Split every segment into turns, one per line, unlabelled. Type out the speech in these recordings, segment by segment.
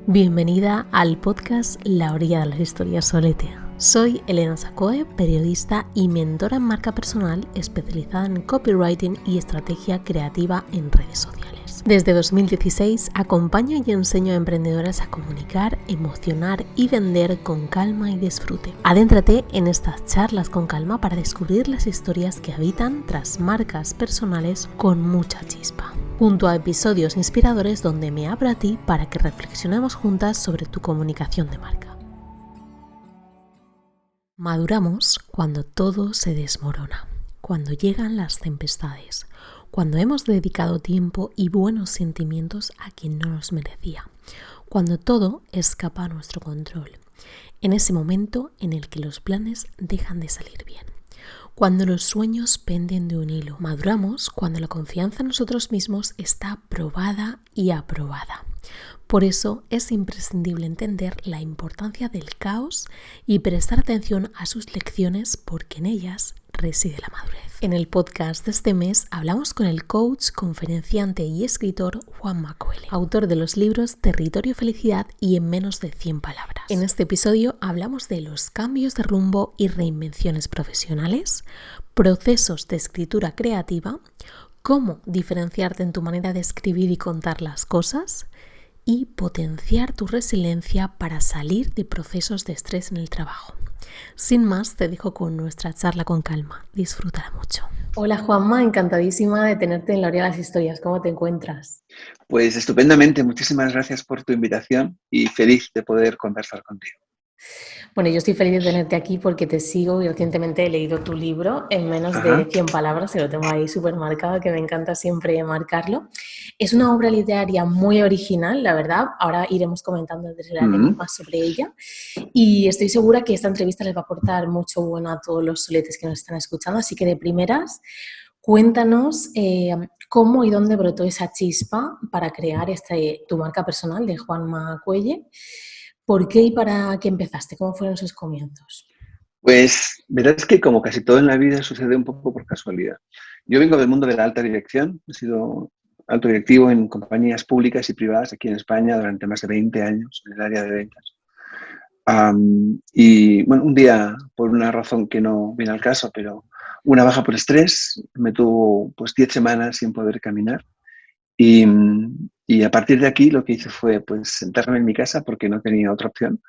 Bienvenida al podcast La Orilla de las Historias Solete. Soy Elena Sacoe, periodista y mentora en marca personal especializada en copywriting y estrategia creativa en redes sociales. Desde 2016 acompaño y enseño a emprendedoras a comunicar, emocionar y vender con calma y disfrute. Adéntrate en estas charlas con calma para descubrir las historias que habitan tras marcas personales con mucha chispa, junto a episodios inspiradores donde me abro a ti para que reflexionemos juntas sobre tu comunicación de marca. Maduramos cuando todo se desmorona, cuando llegan las tempestades, cuando hemos dedicado tiempo y buenos sentimientos a quien no nos merecía, cuando todo escapa a nuestro control, en ese momento en el que los planes dejan de salir bien. Cuando los sueños penden de un hilo. Maduramos cuando la confianza en nosotros mismos está probada y aprobada. Por eso es imprescindible entender la importancia del caos y prestar atención a sus lecciones, porque en ellas reside la madurez. En el podcast de este mes hablamos con el coach, conferenciante y escritor Juanma Coelho, autor de los libros Territorio Felicidad y En menos de 100 palabras. En este episodio hablamos de los cambios de rumbo y reinvenciones profesionales, procesos de escritura creativa, cómo diferenciarte en tu manera de escribir y contar las cosas, y potenciar tu resiliencia para salir de procesos de estrés en el trabajo. Sin más, te dejo con nuestra charla con calma. Disfrútala mucho. Hola Juanma, encantadísima de tenerte en La Orilla de las Historias. ¿Cómo te encuentras?
Pues estupendamente, muchísimas gracias por tu invitación y feliz de poder conversar contigo.
Bueno, yo estoy feliz de tenerte aquí porque te sigo y recientemente he leído tu libro En menos de 100 palabras, que lo tengo ahí súper marcado, que me encanta siempre marcarlo. Es una obra literaria muy original, la verdad. Ahora iremos comentando, desvelaremos más sobre ella. Y estoy segura que esta entrevista les va a aportar mucho bueno a todos los soletes que nos están escuchando. Así que de primeras, cuéntanos cómo y dónde brotó esa chispa para crear tu marca personal de Juanma Coelho. ¿Por qué y para qué empezaste? ¿Cómo fueron esos comienzos?
Pues verás que como casi todo en la vida sucede un poco por casualidad. Yo vengo del mundo de la alta dirección, he sido alto directivo en compañías públicas y privadas aquí en España durante más de 20 años en el área de ventas. Y bueno, un día, por una razón que no viene al caso, pero una baja por estrés, me tuvo pues 10 semanas sin poder caminar. Y a partir de aquí lo que hice fue pues sentarme en mi casa porque no tenía otra opción.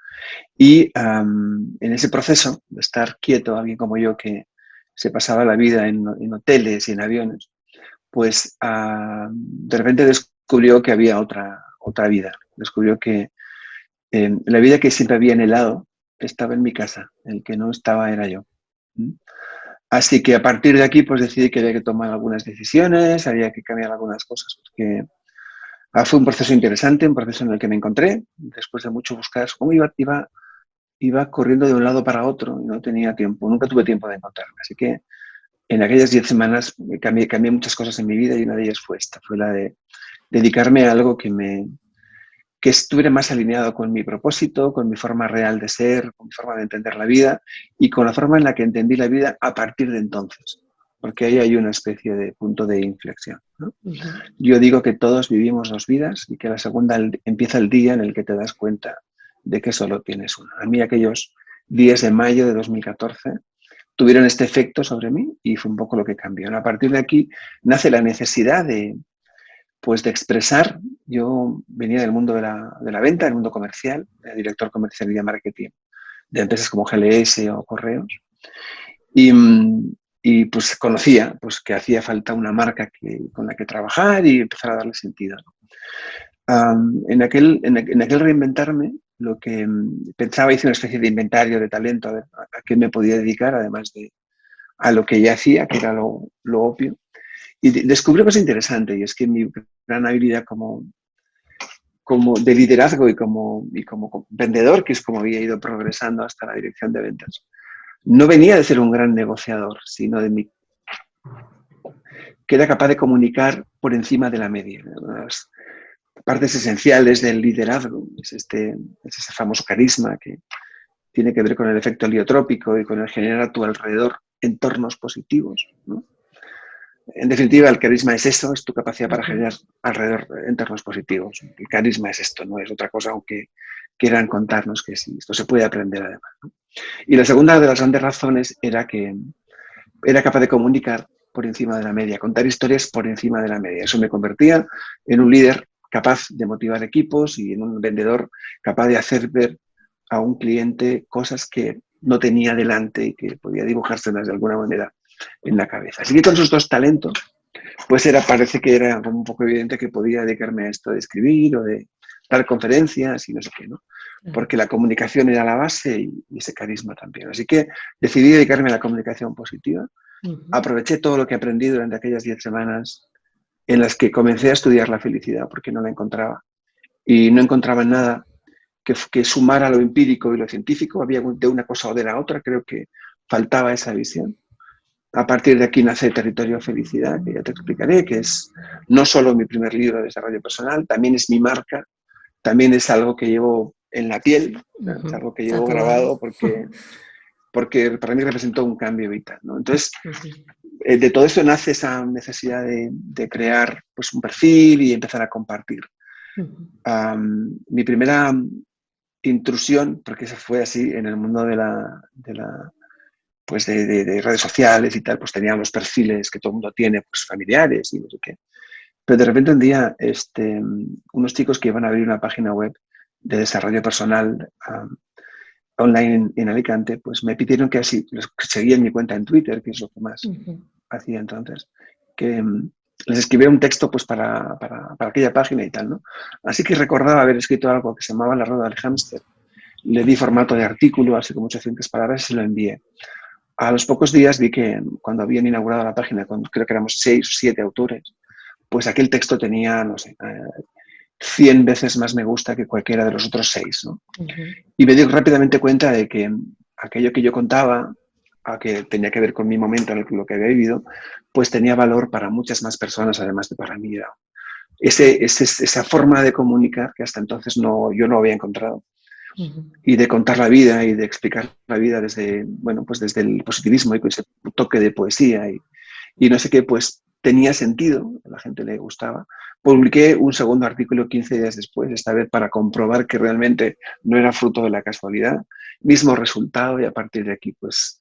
Y en ese proceso de estar quieto, alguien como yo que se pasaba la vida en hoteles y en aviones, pues de repente descubrió que había otra vida. Descubrió que la vida que siempre había anhelado estaba en mi casa, el que no estaba era yo. ¿Mm? Así que a partir de aquí pues decidí que había que tomar algunas decisiones, había que cambiar algunas cosas, porque fue un proceso interesante, un proceso en el que me encontré, después de mucho buscar cómo iba corriendo de un lado para otro y no tenía tiempo, nunca tuve tiempo de encontrarme. Así que en aquellas 10 semanas cambié muchas cosas en mi vida y una de ellas fue esta, fue la de dedicarme a algo que estuviera más alineado con mi propósito, con mi forma real de ser, con mi forma de entender la vida y con la forma en la que entendí la vida a partir de entonces, porque ahí hay una especie de punto de inflexión, ¿no? Yo digo que todos vivimos dos vidas y que la segunda empieza el día en el que te das cuenta de que solo tienes una. A mí aquellos días de mayo de 2014 tuvieron este efecto sobre mí y fue un poco lo que cambió. A partir de aquí nace la necesidad pues de expresar. Yo venía del mundo de la venta, del mundo comercial, director comercial y de marketing de empresas como GLS o Correos. Y pues conocía pues, que hacía falta una marca con la que trabajar y empezar a darle sentido, ¿no? En aquel reinventarme, lo que pensaba, hice una especie de inventario de talento, a ver a qué me podía dedicar, además de a lo que ya hacía, que era lo obvio. Y descubrí una cosa interesante, y es que mi gran habilidad como de liderazgo y como vendedor, que es como había ido progresando hasta la dirección de ventas, no venía de ser un gran negociador, sino que era capaz de comunicar por encima de la media. Las partes esenciales del liderazgo es ese famoso carisma que tiene que ver con el efecto heliotrópico y con el generar a tu alrededor entornos positivos, ¿no? En definitiva, el carisma es eso, es tu capacidad para generar alrededor entornos positivos. El carisma es esto, no es otra cosa, aunque quieran contarnos que sí, esto se puede aprender además, ¿no? Y la segunda de las grandes razones era que era capaz de comunicar por encima de la media, contar historias por encima de la media. Eso me convertía en un líder capaz de motivar equipos y en un vendedor capaz de hacer ver a un cliente cosas que no tenía delante y que podía dibujárselas de alguna manera en la cabeza. Así que con esos dos talentos, pues parece que era como un poco evidente que podía dedicarme a esto de escribir o de dar conferencias y no sé qué, ¿no? Porque la comunicación era la base y ese carisma también. Así que decidí dedicarme a la comunicación positiva. Aproveché todo lo que aprendí durante aquellas 10 semanas en las que comencé a estudiar la felicidad porque no la encontraba. Y no encontraba nada que sumara lo empírico y lo científico. Había de una cosa o de la otra. Creo que faltaba esa visión. A partir de aquí nace Territorio Felicidad, que ya te explicaré, que es no solo mi primer libro de desarrollo personal, también es mi marca, también es algo que llevo en la piel, es algo que llevo grabado porque para mí representó un cambio vital, ¿no? Entonces, de todo esto nace esa necesidad de crear pues, un perfil y empezar a compartir. Mi primera intrusión, porque eso fue así en el mundo pues de redes sociales y tal, pues tenían los perfiles que todo el mundo tiene, pues familiares y no sé qué. Pero de repente un día unos chicos que iban a abrir una página web de desarrollo personal online en Alicante, pues me pidieron que así, los que seguían mi cuenta en Twitter, que es lo que más hacía entonces, que les escribiera un texto pues para aquella página y tal, ¿no? Así que recordaba haber escrito algo que se llamaba La Rueda del Hámster. Le di formato de artículo, así como 800 palabras, y se lo envié. A los pocos días vi que cuando habían inaugurado la página, creo que éramos 6 o 7 autores, pues aquel texto tenía, no sé, 100 veces más me gusta que cualquiera de los otros 6, ¿no? Y me di rápidamente cuenta de que aquello que yo contaba, que tenía que ver con mi momento en lo que había vivido, pues tenía valor para muchas más personas, además de para mí. Esa forma de comunicar que hasta entonces yo no había encontrado. Y de contar la vida y de explicar la vida desde, bueno, pues desde el positivismo y con ese toque de poesía y no sé qué, pues tenía sentido, a la gente le gustaba. Publiqué un segundo artículo 15 días después, esta vez para comprobar que realmente no era fruto de la casualidad, mismo resultado, y a partir de aquí pues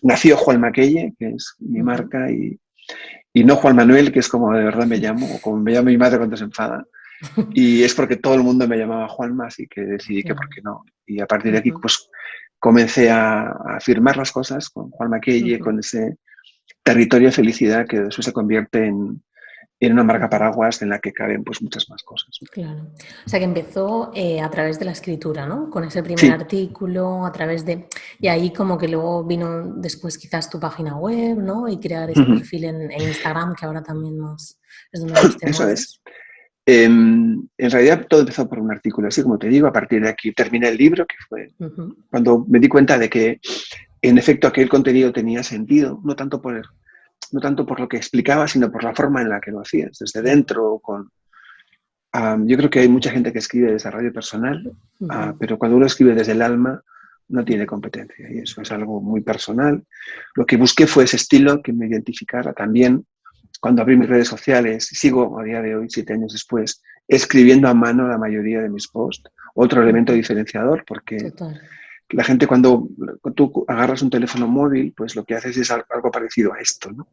nació Juan Maquelle, que es mi marca, y no Juan Manuel, que es como de verdad me llamo, o como me llama mi madre cuando se enfada. Y es porque todo el mundo me llamaba Juanma, así que decidí que por qué no. Y a partir de aquí, pues comencé a firmar las cosas con Juan Maquelle, con ese Territorio Felicidad que después se convierte en una marca paraguas en la que caben pues muchas más cosas.
Claro. O sea que empezó a través de la escritura, ¿no? Con ese primer
Sí.
artículo, a través de... Y ahí como que luego vino después quizás tu página web, ¿no? Y crear ese perfil en Instagram, que ahora también más es donde más te
Eso
mueves.
es. En realidad todo empezó por un artículo, así como te digo, a partir de aquí terminé el libro, que fue cuando me di cuenta de que en efecto aquel contenido tenía sentido, no tanto por lo que explicaba, sino por la forma en la que lo hacías, desde dentro, yo creo que hay mucha gente que escribe desarrollo personal, pero cuando uno escribe desde el alma, no tiene competencia, y eso es algo muy personal. Lo que busqué fue ese estilo que me identificara también. Cuando abrí mis redes sociales, sigo a día de hoy, 7 años después, escribiendo a mano la mayoría de mis posts. Otro elemento diferenciador, porque la gente cuando tú agarras un teléfono móvil, pues lo que haces es algo parecido a esto, ¿no?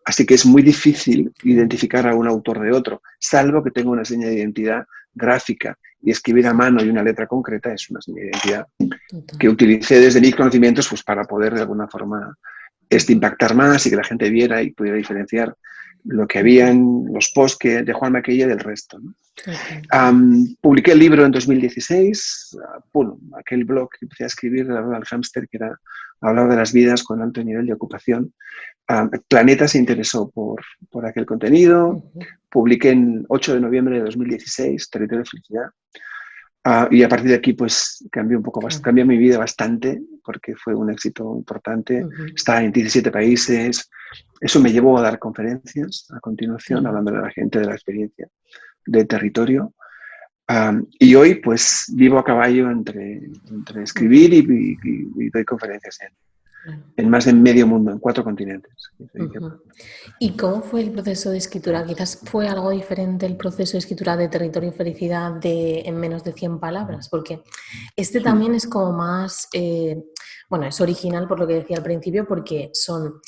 Así que es muy difícil identificar a un autor de otro, salvo que tenga una seña de identidad gráfica. Y escribir a mano y una letra concreta es una seña de identidad que utilicé desde mis conocimientos pues, para poder de alguna forma impactar más y que la gente viera y pudiera diferenciar lo que había en los posts de Juan Maquille del resto, ¿no? Publiqué el libro en 2016, aquel blog que empecé a escribir de La Rueda del Hámster, que era hablar de las vidas con alto nivel de ocupación. Planeta se interesó por aquel contenido. Publiqué en 8 de noviembre de 2016 Territorio de Felicidad. Y a partir de aquí, pues cambió mi vida bastante, porque fue un éxito importante. Estaba en 17 países. Eso me llevó a dar conferencias a continuación, hablando a la gente de la experiencia de territorio. Y hoy, pues, vivo a caballo entre escribir y doy conferencias en más de medio mundo, en 4 continentes.
¿Y cómo fue el proceso de escritura? Quizás fue algo diferente el proceso de escritura de Territorio y Felicidad en menos de 100 palabras, porque este también es como más, bueno, es original por lo que decía al principio, porque son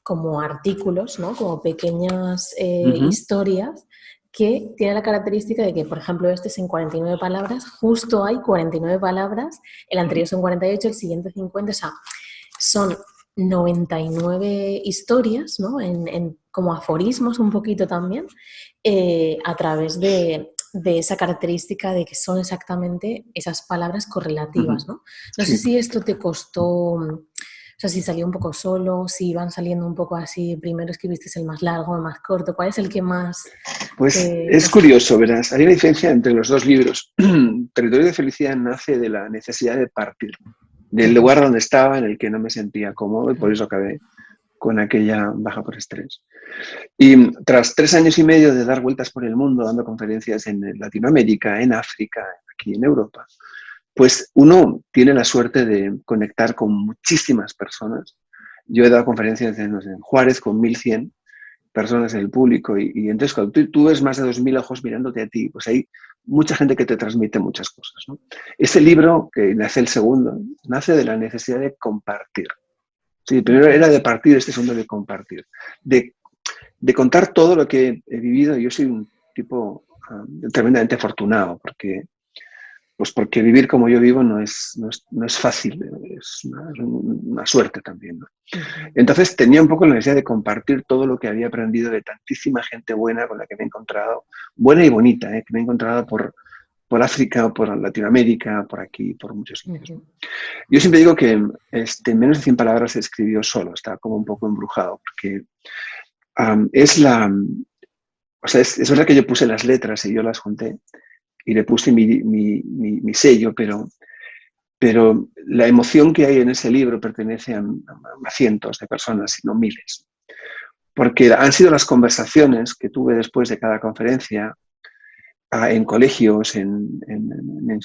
como artículos, ¿no? Como pequeñas historias que tienen la característica de que, por ejemplo, este es en 49 palabras, justo hay 49 palabras, el anterior son 48, el siguiente 50, o sea, son 99 historias, ¿no? Como aforismos un poquito también, a través de esa característica de que son exactamente esas palabras correlativas, ¿no? No sé si esto te costó, o sea, si salió un poco solo, si iban saliendo un poco así, primero escribiste el más largo, el más corto, ¿cuál es el que más?
Pues es curioso, verás, hay una diferencia entre los 2 libros. Territorio de Felicidad nace de la necesidad de partir del lugar donde estaba, en el que no me sentía cómodo, y por eso acabé con aquella baja por estrés. Y tras 3 años y medio de dar vueltas por el mundo, dando conferencias en Latinoamérica, en África, aquí en Europa, pues uno tiene la suerte de conectar con muchísimas personas. Yo he dado conferencias en Juárez con 1.100 personas en el público y entonces cuando tú ves más de 2.000 ojos mirándote a ti, pues hay mucha gente que te transmite muchas cosas, ¿no? Este libro, que nace el segundo, nace de la necesidad de compartir. Sí, el primero era de partir, este segundo de compartir. De contar todo lo que he vivido. Yo soy un tipo tremendamente afortunado, porque vivir como yo vivo no es fácil, es una suerte también, ¿no? Entonces tenía un poco la necesidad de compartir todo lo que había aprendido de tantísima gente buena con la que me he encontrado, buena y bonita, que me he encontrado por África, por Latinoamérica, por aquí, por muchos sitios. Yo siempre digo que en menos de 100 palabras se escribió solo, está como un poco embrujado, porque es verdad que yo puse las letras y yo las junté y le puse mi sello, pero la emoción que hay en ese libro pertenece a cientos de personas, si no miles. Porque han sido las conversaciones que tuve después de cada conferencia en colegios, en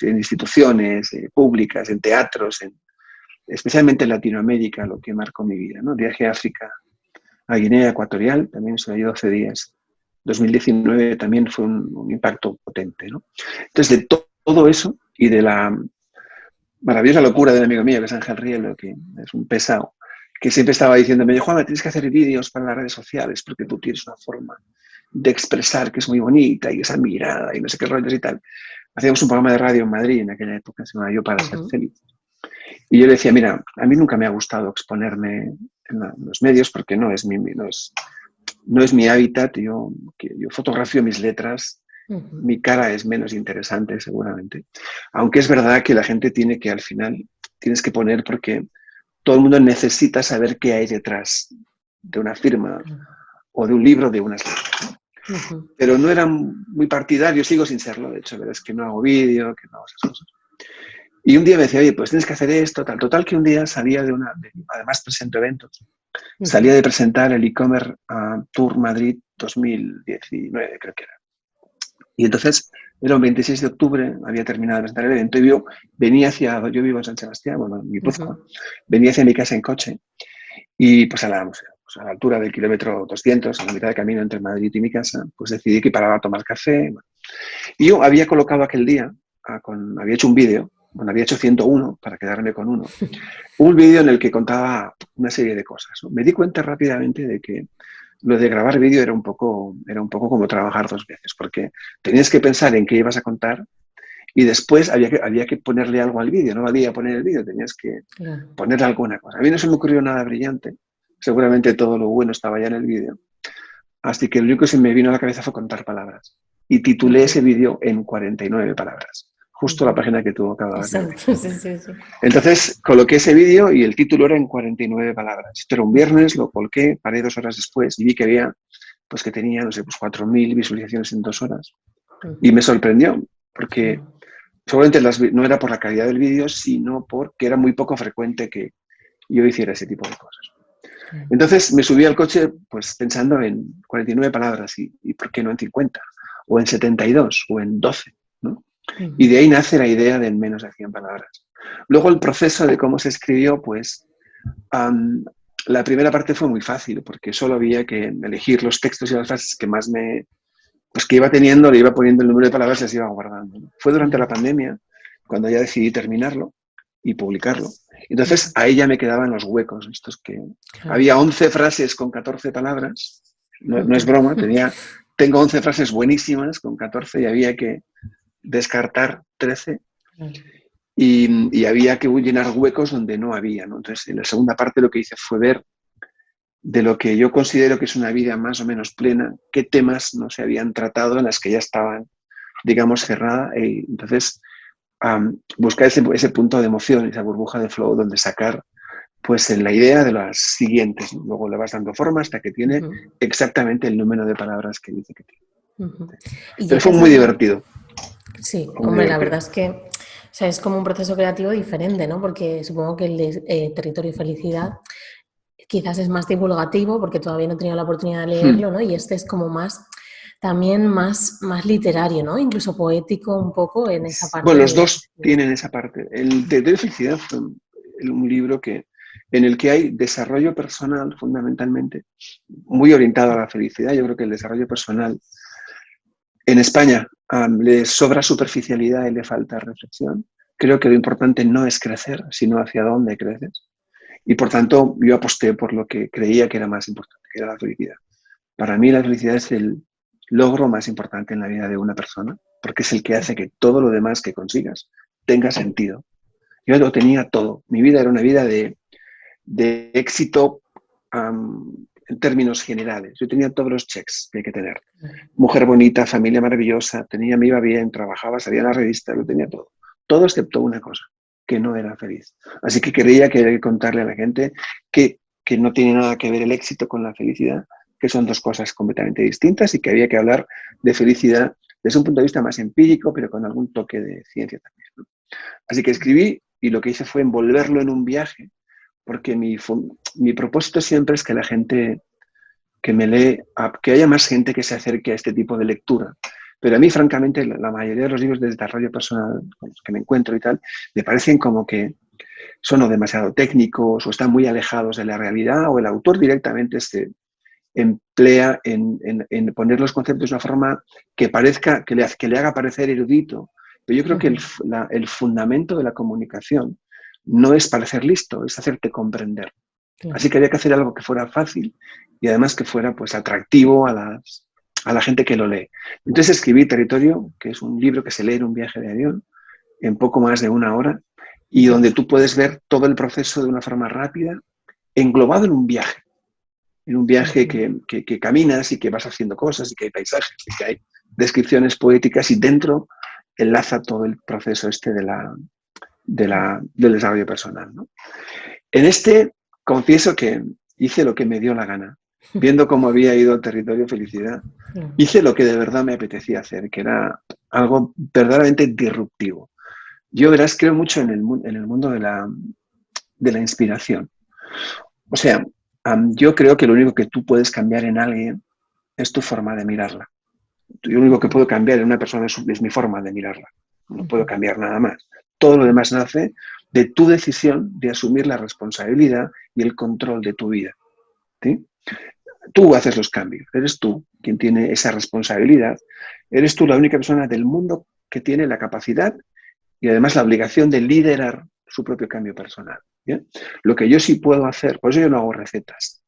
instituciones públicas, en teatros, especialmente en Latinoamérica, lo que marcó mi vida, ¿no? Viaje a África, a Guinea Ecuatorial, también estuve allí 12 días. 2019 también fue un impacto potente, ¿no? Entonces, de todo eso y de la maravillosa locura de un amigo mío, que es Ángel Rielo, que es un pesado, que siempre estaba diciéndome, Juan, tienes que hacer vídeos para las redes sociales porque tú tienes una forma de expresar que es muy bonita y esa mirada y no sé qué rollos y tal. Hacíamos un programa de radio en Madrid en aquella época, se llamaba Yo para ser feliz. Y yo le decía, mira, a mí nunca me ha gustado exponerme en los medios porque no es mi hábitat. Yo fotografío mis letras. Mi cara es menos interesante, seguramente. Aunque es verdad que la gente tiene que, al final, tienes que poner porque todo el mundo necesita saber qué hay detrás de una firma o de un libro, de unas letras. Pero no era muy partidario, sigo sin serlo, de hecho, es que no hago vídeo, que no hago esas cosas. Y un día me decía, oye, pues tienes que hacer esto, tal. Total que un día salía además presento eventos, salía de presentar el e-commerce Tour Madrid 2019, creo que era. Y entonces, era un 26 de octubre, había terminado de presentar el evento y yo vivo en San Sebastián, bueno, en Guipúzcoa, venía hacia mi casa en coche y pues a la altura del kilómetro 200, a la mitad de camino entre Madrid y mi casa, pues decidí que paraba a tomar café. Y yo había colocado aquel día, había hecho un vídeo, había hecho 101 para quedarme con uno, un vídeo en el que contaba una serie de cosas, ¿no? Me di cuenta rápidamente de que lo de grabar vídeo era un poco como trabajar 2 veces, porque tenías que pensar en qué ibas a contar y después había que ponerle algo al vídeo, no valía poner el vídeo, tenías que ponerle alguna cosa. A mí no se me ocurrió nada brillante, seguramente todo lo bueno estaba ya en el vídeo, así que lo único que se me vino a la cabeza fue contar palabras y titulé ese vídeo en 49 palabras. Justo la página que tú acabas de ver.
Sí.
Entonces coloqué ese vídeo y el título era en 49 palabras. Esto era un viernes, lo colgué, paré 2 horas después y vi que había, pues que tenía, no sé, pues 4.000 visualizaciones en 2 horas. Y me sorprendió, porque seguramente no era por la calidad del vídeo, sino porque era muy poco frecuente que yo hiciera ese tipo de cosas. Entonces me subí al coche pues pensando en 49 palabras y ¿por qué no en 50? O en 72 o en 12, ¿no? Y de ahí nace la idea de en menos de 100 palabras. Luego el proceso de cómo se escribió, pues Am, la primera parte fue muy fácil porque solo había que elegir los textos y las frases que más pues que iba teniendo, le iba poniendo el número de palabras y las iba guardando, ¿no? Fue durante la pandemia cuando ya decidí terminarlo y publicarlo. Entonces ahí ya me quedaban los huecos, estos que
Claro.
había 11 frases con 14 palabras, no es broma, tengo 11 frases buenísimas con 14 y había que descartar 13 y había que llenar huecos donde no había, ¿no? Entonces en la segunda parte lo que hice fue ver de lo que yo considero que es una vida más o menos plena, qué temas no se habían tratado en las que ya estaban, digamos, cerradas. Entonces, buscar ese punto de emoción, esa burbuja de flow donde sacar pues en la idea de las siguientes, ¿no? Luego le vas dando forma hasta que tiene exactamente el número de palabras que dice que tiene.
Y
Pero fue
llegas
muy
a...
divertido.
Sí,
Fue muy
hombre, la
divertido.
verdad es que, o sea, es como un proceso creativo diferente, ¿no? Porque supongo que el de Territorio y Felicidad quizás es más divulgativo porque todavía no he tenido la oportunidad de leerlo, ¿no? Y este es como más, también más literario, ¿no? Incluso poético un poco en esa parte
Bueno, los
de...
dos tienen esa parte. El de Felicidad fue un libro en el que hay desarrollo personal fundamentalmente, muy orientado a la felicidad. Yo creo que el desarrollo personal en España le sobra superficialidad y le falta reflexión. Creo que lo importante no es crecer, sino hacia dónde creces. Y por tanto, yo aposté por lo que creía que era más importante, que era la felicidad. Para mí la felicidad es el logro más importante en la vida de una persona, porque es el que hace que todo lo demás que consigas tenga sentido. Yo lo tenía todo. Mi vida era una vida de éxito en términos generales. Yo tenía todos los checks que hay que tener. Mujer bonita, familia maravillosa, me iba bien, trabajaba, salía en la revista, lo tenía todo. Todo excepto una cosa, que no era feliz. Así que creía que había que contarle a la gente que no tiene nada que ver el éxito con la felicidad, que son dos cosas completamente distintas y que había que hablar de felicidad desde un punto de vista más empírico, pero con algún toque de ciencia también, ¿no? Así que escribí y lo que hice fue envolverlo en un viaje, porque mi propósito siempre es que la gente que me lee, que haya más gente que se acerque a este tipo de lectura. Pero a mí, francamente, la mayoría de los libros de desarrollo personal con los que me encuentro y tal, me parecen como que son o demasiado técnicos o están muy alejados de la realidad o el autor directamente se emplea en poner los conceptos de una forma que parezca, que le haga parecer erudito. Pero yo creo que el fundamento de la comunicación no es parecer listo, es hacerte comprender. Así que había que hacer algo que fuera fácil y además que fuera pues atractivo a la gente que lo lee. Entonces escribí Territorio, que es un libro que se lee en un viaje de avión, en poco más de una hora, y donde tú puedes ver todo el proceso de una forma rápida, englobado en un viaje que caminas y que vas haciendo cosas y que hay paisajes y que hay descripciones poéticas y dentro enlaza todo el proceso este del desarrollo personal, ¿no? En este, confieso que hice lo que me dio la gana. Viendo cómo había ido el Territorio Felicidad, hice lo que de verdad me apetecía hacer, que era algo verdaderamente disruptivo. Yo, verás, creo mucho en el mundo de la inspiración. O sea, yo creo que lo único que tú puedes cambiar en alguien es tu forma de mirarla. Lo único que puedo cambiar en una persona es mi forma de mirarla. No puedo cambiar nada más. Todo lo demás nace de tu decisión de asumir la responsabilidad y el control de tu vida, ¿sí? Tú haces los cambios, eres tú quien tiene esa responsabilidad, eres tú la única persona del mundo que tiene la capacidad y además la obligación de liderar su propio cambio personal. ¿Bien? Lo que yo sí puedo hacer, por eso yo no hago recetas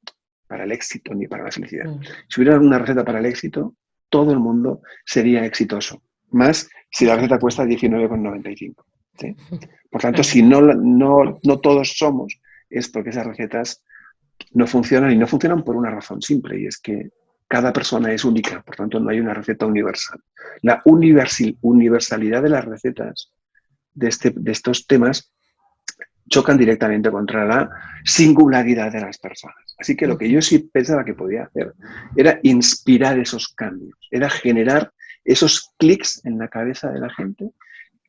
para el éxito ni para la felicidad. Si hubiera una receta para el éxito, todo el mundo sería exitoso. Más si la receta cuesta 19,95. ¿Sí? Por tanto, si no todos somos, es porque esas recetas no funcionan y no funcionan por una razón simple y es que cada persona es única, por tanto no hay una receta universal. La universalidad de las recetas de estos temas chocan directamente contra la singularidad de las personas. Así que lo que yo sí pensaba que podía hacer era inspirar esos cambios, era generar esos clics en la cabeza de la gente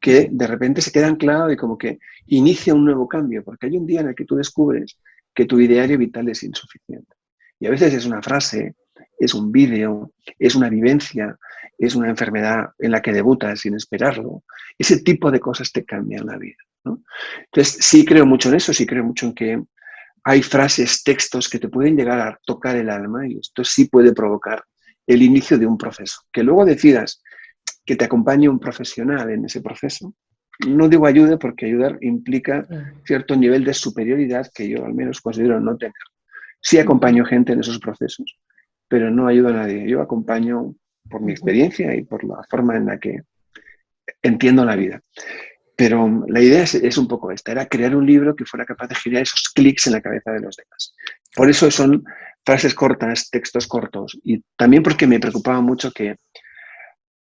que de repente se quedan claros y como que inicia un nuevo cambio, porque hay un día en el que tú descubres que tu ideario vital es insuficiente. Y a veces es una frase, es un vídeo, es una vivencia, es una enfermedad en la que debutas sin esperarlo. Ese tipo de cosas te cambian la vida, ¿no? Entonces, sí creo mucho en eso, sí creo mucho en que hay frases, textos que te pueden llegar a tocar el alma y esto sí puede provocar el inicio de un proceso. Que luego decidas que te acompañe un profesional en ese proceso. No digo ayude porque ayudar implica cierto nivel de superioridad que yo al menos considero no tener. Sí acompaño gente en esos procesos, pero no ayudo a nadie. Yo acompaño por mi experiencia y por la forma en la que entiendo la vida. Pero la idea es un poco esta, era crear un libro que fuera capaz de generar esos clics en la cabeza de los demás. Por eso son frases cortas, textos cortos, y también porque me preocupaba mucho que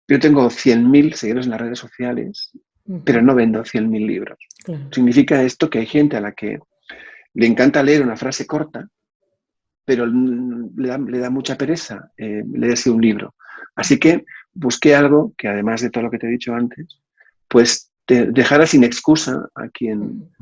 yo tengo 100.000 seguidores en las redes sociales, pero no vendo 100.000 libros.
Claro.
Significa esto que hay gente a la que le encanta leer una frase corta, pero le da mucha pereza leerse un libro. Así que busqué algo que, además de todo lo que te he dicho antes, pues te dejara sin excusa a quien,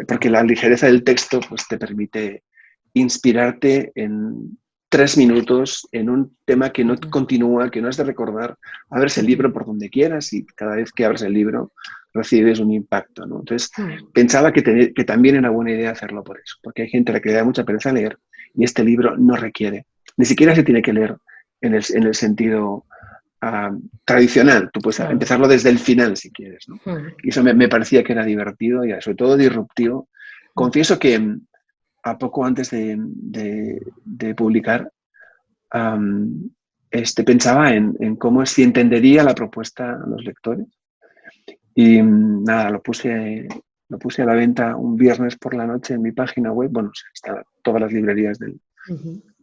porque la ligereza del texto pues te permite inspirarte en 3 minutos en un tema que no continúa, que no has de recordar. Abres el libro por donde quieras y cada vez que abres el libro recibes un impacto, ¿no? Entonces, pensaba que también era buena idea hacerlo por eso, porque hay gente a la que le da mucha pereza leer y este libro no requiere. Ni siquiera se tiene que leer en el sentido tradicional. Tú puedes empezarlo desde el final si quieres, ¿no? Y eso me parecía que era divertido y sobre todo disruptivo. Confieso que a poco antes de publicar, pensaba en cómo si entendería la propuesta a los lectores. Y nada, lo puse a la venta un viernes por la noche en mi página web. Bueno, están todas las librerías de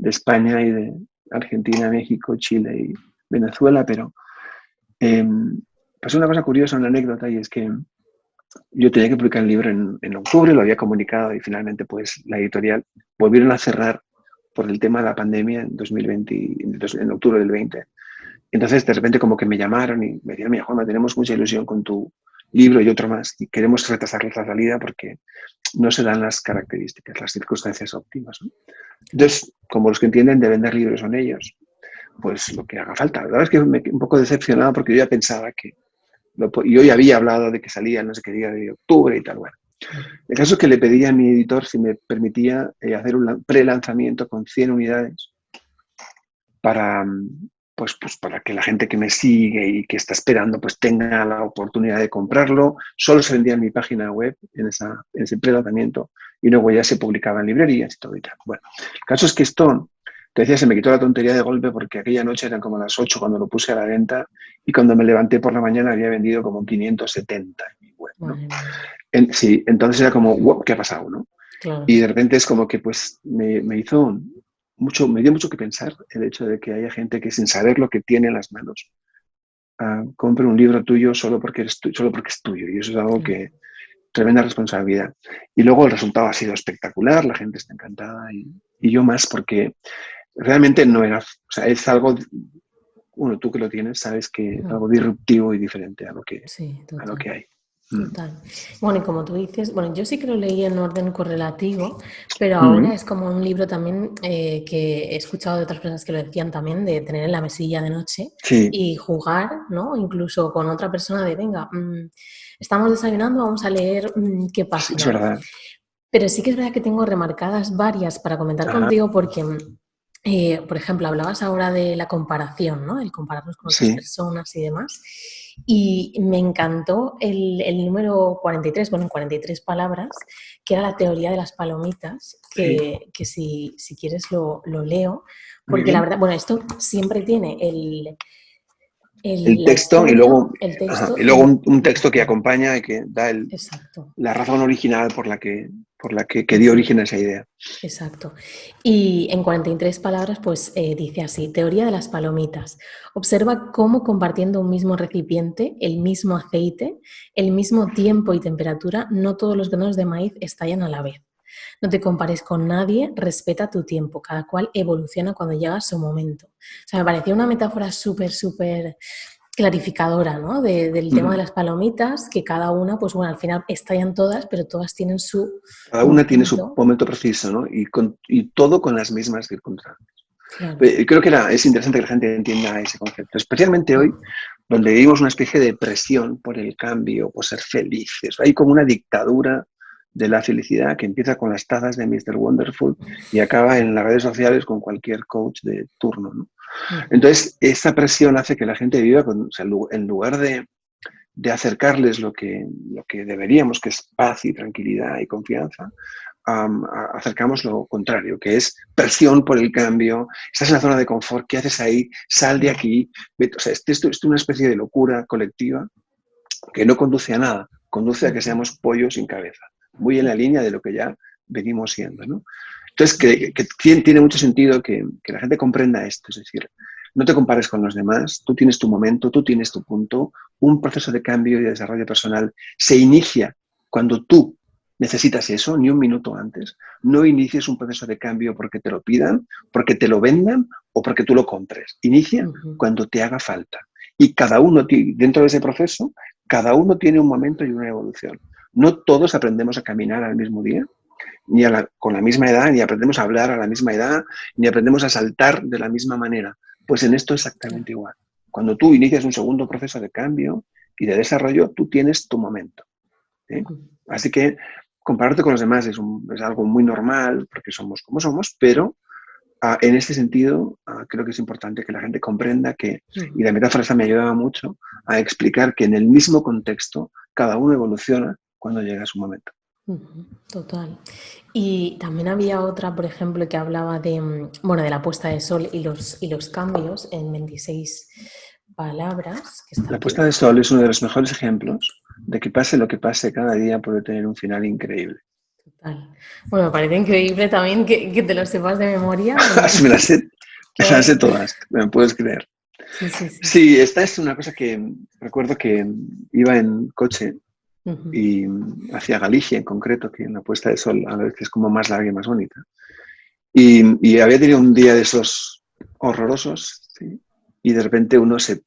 España y de Argentina, México, Chile y Venezuela, pero pasó una cosa curiosa, una anécdota, y es que yo tenía que publicar el libro en octubre, lo había comunicado y finalmente pues la editorial volvieron a cerrar por el tema de la pandemia en 2020, en octubre del 20. Entonces de repente como que me llamaron y me dijeron, mira Juanma, tenemos mucha ilusión con tu libro y otro más y queremos retrasar la salida porque no se dan las características, las circunstancias óptimas, ¿no? Entonces, como los que entienden de vender libros son ellos, pues lo que haga falta. La verdad es que me un poco decepcionado porque yo ya pensaba que yo ya había hablado de que salía no sé qué día de octubre y tal. Bueno, el caso es que le pedí a mi editor si me permitía hacer un pre-lanzamiento con 100 unidades para que la gente que me sigue y que está esperando pues tenga la oportunidad de comprarlo. Solo se vendía en mi página web en ese pre-lanzamiento y luego ya se publicaba en librerías y todo y tal. Bueno, el caso es que esto, te decía, se me quitó la tontería de golpe porque aquella noche eran como las 8 cuando lo puse a la venta y cuando me levanté por la mañana había vendido como 570 en mi web, ¿no? Sí, entonces era como, wow, ¿qué ha pasado, no?
Claro.
Y de repente es como que pues me dio mucho que pensar el hecho de que haya gente que sin saber lo que tiene en las manos compre un libro tuyo solo porque es tuyo. Y eso es algo que tremenda responsabilidad. Y luego el resultado ha sido espectacular, la gente está encantada y yo más porque realmente no era, o sea, es algo, bueno, tú que lo tienes sabes que es algo disruptivo y diferente a lo que hay.
Total. Bueno, y como tú dices, bueno, yo sí que lo leí en orden correlativo, pero ahora es como un libro también que he escuchado de otras personas que lo decían también, de tener en la mesilla de noche y jugar, ¿no? Incluso con otra persona de, venga, estamos desayunando, vamos a leer qué página.
Es verdad.
Pero sí que es verdad que tengo remarcadas varias para comentar contigo porque, por ejemplo, hablabas ahora de la comparación, ¿no? El compararnos con otras personas y demás. Y me encantó el número 43, bueno, en 43 palabras, que era la teoría de las palomitas, que si quieres lo leo, porque la verdad, bueno, esto siempre tiene
el texto
historia,
y luego,
y
luego un texto que acompaña y que da
Exacto.
la razón original por la que dio origen a esa idea.
Exacto. Y en 43 palabras, pues dice así, teoría de las palomitas. Observa cómo compartiendo un mismo recipiente, el mismo aceite, el mismo tiempo y temperatura, no todos los granos de maíz estallan a la vez. No te compares con nadie, respeta tu tiempo, cada cual evoluciona cuando llega su momento. O sea, me pareció una metáfora súper clarificadora, ¿no? Del tema de las palomitas, que cada una, pues bueno, al final estallan todas, pero todas tienen su
Cada una tiene su momento preciso, ¿no? Y todo con las mismas circunstancias.
Claro.
Creo que es interesante que la gente entienda ese concepto, especialmente hoy, donde vivimos una especie de presión por el cambio, por ser felices. Hay como una dictadura de la felicidad que empieza con las tazas de Mr. Wonderful y acaba en las redes sociales con cualquier coach de turno, ¿no? Entonces, esa presión hace que la gente viva o sea, en lugar de acercarles lo que deberíamos, que es paz y tranquilidad y confianza, acercamos lo contrario, que es presión por el cambio. Estás en la zona de confort, ¿qué haces ahí? Sal de aquí. O sea, esto es una especie de locura colectiva que no conduce a nada, conduce a que seamos pollos sin cabeza, muy en la línea de lo que ya venimos siendo, ¿no? Entonces, que tiene mucho sentido que la gente comprenda esto, es decir, no te compares con los demás, tú tienes tu momento, tú tienes tu punto, un proceso de cambio y de desarrollo personal se inicia cuando tú necesitas eso, ni un minuto antes. No inicies un proceso de cambio porque te lo pidan, porque te lo vendan o porque tú lo compres. Inicia cuando te haga falta. Y cada uno, dentro de ese proceso, cada uno tiene un momento y una evolución. No todos aprendemos a caminar al mismo día, ni con la misma edad, ni aprendemos a hablar a la misma edad, ni aprendemos a saltar de la misma manera. Pues en esto exactamente igual. Cuando tú inicias un segundo proceso de cambio y de desarrollo, tú tienes tu momento. Así que compararte con los demás es algo muy normal, porque somos como somos, pero en este sentido creo que es importante que la gente comprenda que, y la metáfora esta me ayudaba mucho a explicar que en el mismo contexto cada uno evoluciona cuando llega su momento.
Total. Y también había otra, por ejemplo, que hablaba de la puesta de sol y los cambios en 26 palabras.
La puesta de sol es uno de los mejores ejemplos de que pase lo que pase, cada día puede tener un final increíble.
Total. Bueno, me parece increíble también que te lo sepas de memoria.
Me las sé todas, me puedes creer. Sí, esta es una cosa que recuerdo que iba en coche y hacia Galicia en concreto, que en la puesta de sol a la vez que es como más larga y más bonita. Y había tenido un día de esos horrorosos, ¿sí? Y de repente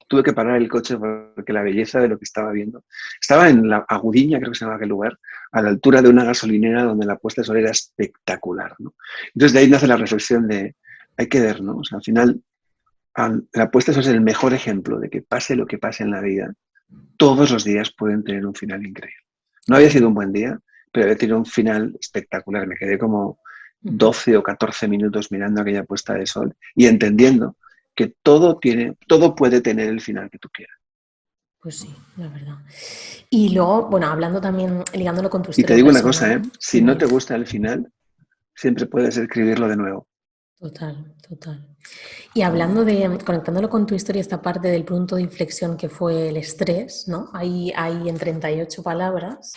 tuve que parar el coche porque la belleza de lo que estaba viendo. Estaba en la Agudiña, creo que se llama aquel lugar, a la altura de una gasolinera donde la puesta de sol era espectacular, ¿no? Entonces de ahí nace la reflexión de, hay que ver, ¿no? O sea, al final, la puesta de sol es el mejor ejemplo de que pase lo que pase en la vida, todos los días pueden tener un final increíble. No había sido un buen día, pero había tenido un final espectacular. Me quedé como 12 o 14 minutos mirando aquella puesta de sol y entendiendo que todo puede tener el final que tú quieras.
Pues sí, la verdad. Y luego, hablando también, ligándolo con tu historia.
Y te digo una cosa, si no te gusta el final, siempre puedes escribirlo de nuevo.
Total. Y conectándolo con tu historia, esta parte del punto de inflexión que fue el estrés, ¿no? Ahí en 38 palabras,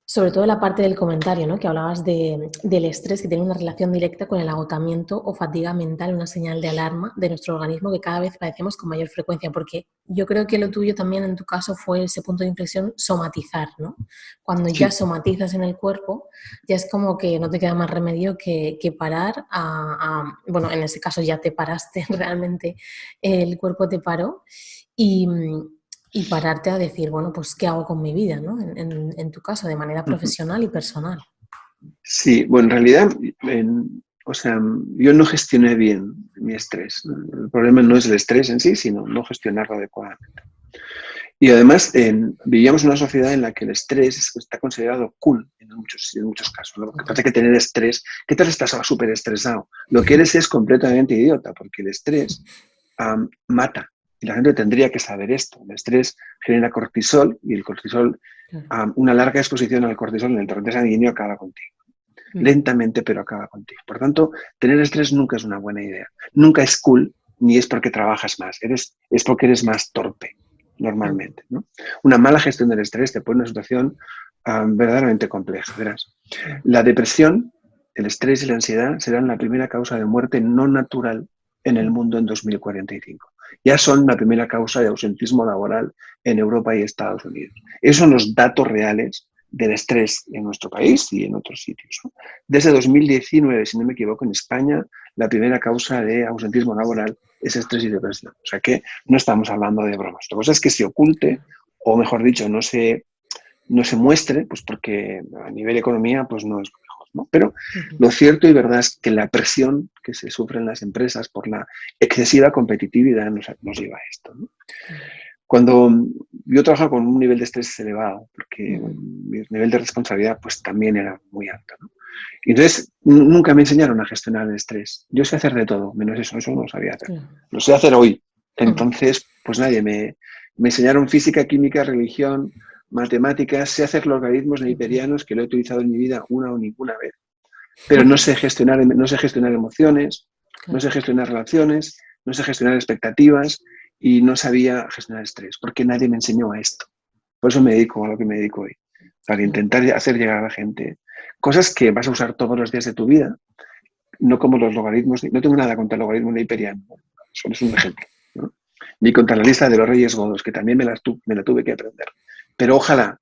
sobre todo la parte del comentario, ¿no? Que hablabas del estrés que tiene una relación directa con el agotamiento o fatiga mental, una señal de alarma de nuestro organismo que cada vez padecemos con mayor frecuencia, porque yo creo que lo tuyo también en tu caso fue ese punto de inflexión, somatizar, ¿no? Cuando ya somatizas en el cuerpo, ya es como que no te queda más remedio que parar en ese caso ya te paraste realmente, el cuerpo te paró y pararte a decir, pues, ¿qué hago con mi vida, ¿no? En tu caso, de manera profesional y personal.
Sí, bueno, en realidad, yo no gestioné bien mi estrés. El problema no es el estrés en sí, sino no gestionarlo adecuadamente. Y además, vivíamos en una sociedad en la que el estrés está considerado cool en muchos casos. Lo que pasa es que tener estrés, ¿qué tal estás súper estresado? Lo que eres es completamente idiota, porque el estrés mata. Y la gente tendría que saber esto. El estrés genera cortisol y el cortisol, una larga exposición al cortisol en el torrente sanguíneo acaba contigo. Lentamente, pero acaba contigo. Por tanto, tener estrés nunca es una buena idea. Nunca es cool, ni es porque trabajas más. Es porque eres más torpe, normalmente, ¿no? Una mala gestión del estrés te pone en una situación verdaderamente compleja. Verás. La depresión, el estrés y la ansiedad serán la primera causa de muerte no natural en el mundo en 2045. Ya son la primera causa de ausentismo laboral en Europa y Estados Unidos. Esos son los datos reales del estrés en nuestro país y en otros sitios, ¿no? Desde 2019, si no me equivoco, en España, la primera causa de ausentismo laboral es estrés y depresión. O sea que no estamos hablando de bromas. La cosa es que se oculte, o mejor dicho, no se muestre, pues porque a nivel economía pues no es lo mejor, ¿no? Pero lo cierto y verdad es que la presión que se sufre en las empresas por la excesiva competitividad nos lleva a esto, ¿no? Cuando yo trabajaba con un nivel de estrés elevado, porque mi nivel de responsabilidad pues también era muy alto, ¿no? Y entonces nunca me enseñaron a gestionar el estrés. Yo sé hacer de todo, menos eso no lo sabía hacer.
Claro.
Lo sé hacer hoy. Entonces, pues nadie me enseñaron física, química, religión, matemáticas, sé hacer logaritmos neiperianos, que lo he utilizado en mi vida una o ninguna vez. Pero no sé gestionar emociones, no sé
Claro.
gestionar relaciones, no sé gestionar expectativas y no sabía gestionar estrés, porque nadie me enseñó a esto. Por eso me dedico a lo que me dedico hoy, para
Claro.
intentar hacer llegar a la gente cosas que vas a usar todos los días de tu vida, no como los logaritmos. No tengo nada contra el logaritmo neiperiano, solo es un ejemplo, ¿no? Ni contra la lista de los Reyes Godos, que también me la tuve que aprender. Pero ojalá,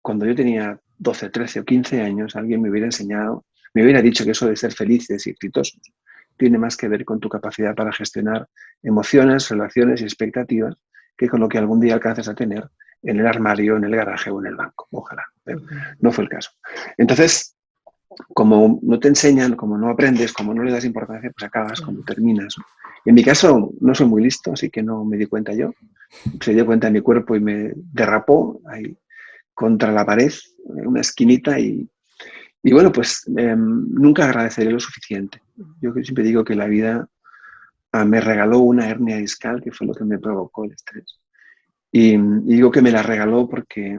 cuando yo tenía 12, 13 o 15 años, alguien me hubiera enseñado, me hubiera dicho que eso de ser felices y exitosos tiene más que ver con tu capacidad para gestionar emociones, relaciones y expectativas que con lo que algún día alcances a tener en el armario, en el garaje o en el banco. Ojalá, pero no fue el caso. Entonces, como no te enseñan, como no aprendes, como no le das importancia, pues acabas
Claro.
como terminas, ¿no? Y en mi caso no soy muy listo, así que no me di cuenta yo. Se dio cuenta de mi cuerpo y me derrapó ahí contra la pared, en una esquinita y bueno, pues nunca agradeceré lo suficiente. Yo siempre digo que la vida me regaló una hernia discal, que fue lo que me provocó el estrés. Y digo que me la regaló porque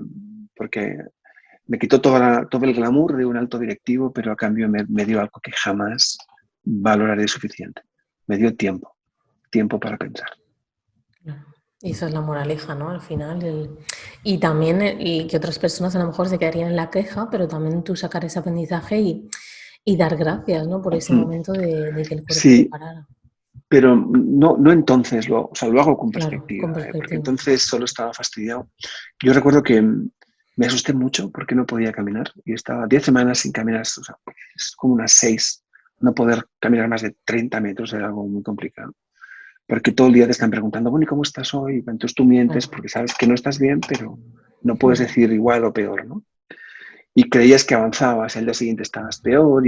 me quitó todo el glamour de un alto directivo, pero a cambio me dio algo que jamás valoraré suficiente. Me dio tiempo para pensar.
Claro. Y esa es la moraleja, ¿no? Al final. Y también y que otras personas a lo mejor se quedarían en la queja, pero también tú sacar ese aprendizaje y dar gracias, ¿no? Por ese momento de que el cuerpo te
Sí,
parara.
pero no entonces, o sea, lo hago con
Claro, con
perspectiva, porque
perspectiva.
entonces solo estaba fastidiado. Yo recuerdo que me asusté mucho porque no podía caminar y estaba 10 semanas sin caminar, o sea, es como unas 6, no poder caminar más de 30 metros era algo muy complicado. Porque todo el día te están preguntando, bueno, ¿y cómo estás hoy? Entonces tú mientes
Claro.
porque sabes que no estás bien, pero no puedes decir igual o peor, ¿no? Y creías que avanzabas, al día siguiente estabas peor,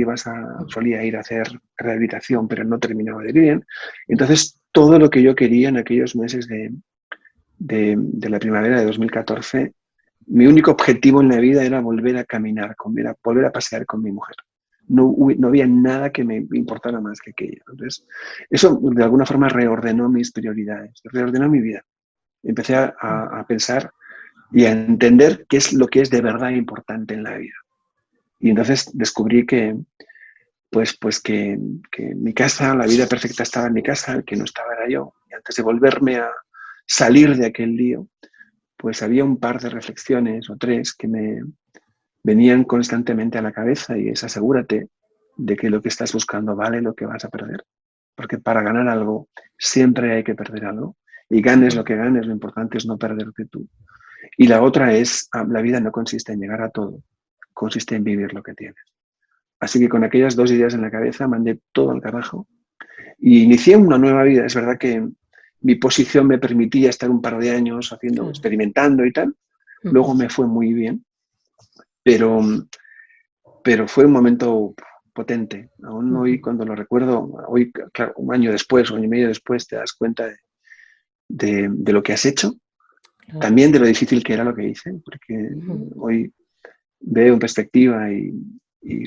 solía ir a hacer rehabilitación, pero no terminaba de ir bien. Entonces, todo lo que yo quería en aquellos meses de la primavera de 2014, mi único objetivo en la vida era volver a caminar, volver a pasear con mi mujer. No había nada que me importara más que aquello. Entonces, eso de alguna forma reordenó mis prioridades, reordenó mi vida. Empecé a pensar y a entender qué es lo que es de verdad importante en la vida. Y entonces descubrí que mi casa, la vida perfecta estaba en mi casa, el que no estaba era yo. Y antes de volverme a salir de aquel lío, pues había un par de reflexiones o tres que me venían constantemente a la cabeza y es asegúrate de que lo que estás buscando vale lo que vas a perder. Porque para ganar algo siempre hay que perder algo. Y ganes lo que ganes, lo importante es no perderte tú. Y la otra es, la vida no consiste en llegar a todo, consiste en vivir lo que tienes. Así que con aquellas dos ideas en la cabeza mandé todo al carajo y inicié una nueva vida. Es verdad que mi posición me permitía estar un par de años
Claro.
experimentando y tal. Luego me fue muy bien, pero fue un momento potente. Aún hoy, cuando lo recuerdo, hoy, claro, un año después, un año y medio después, te das cuenta de lo que has hecho,
Claro.
también de lo difícil que era lo que hice, porque hoy veo en perspectiva y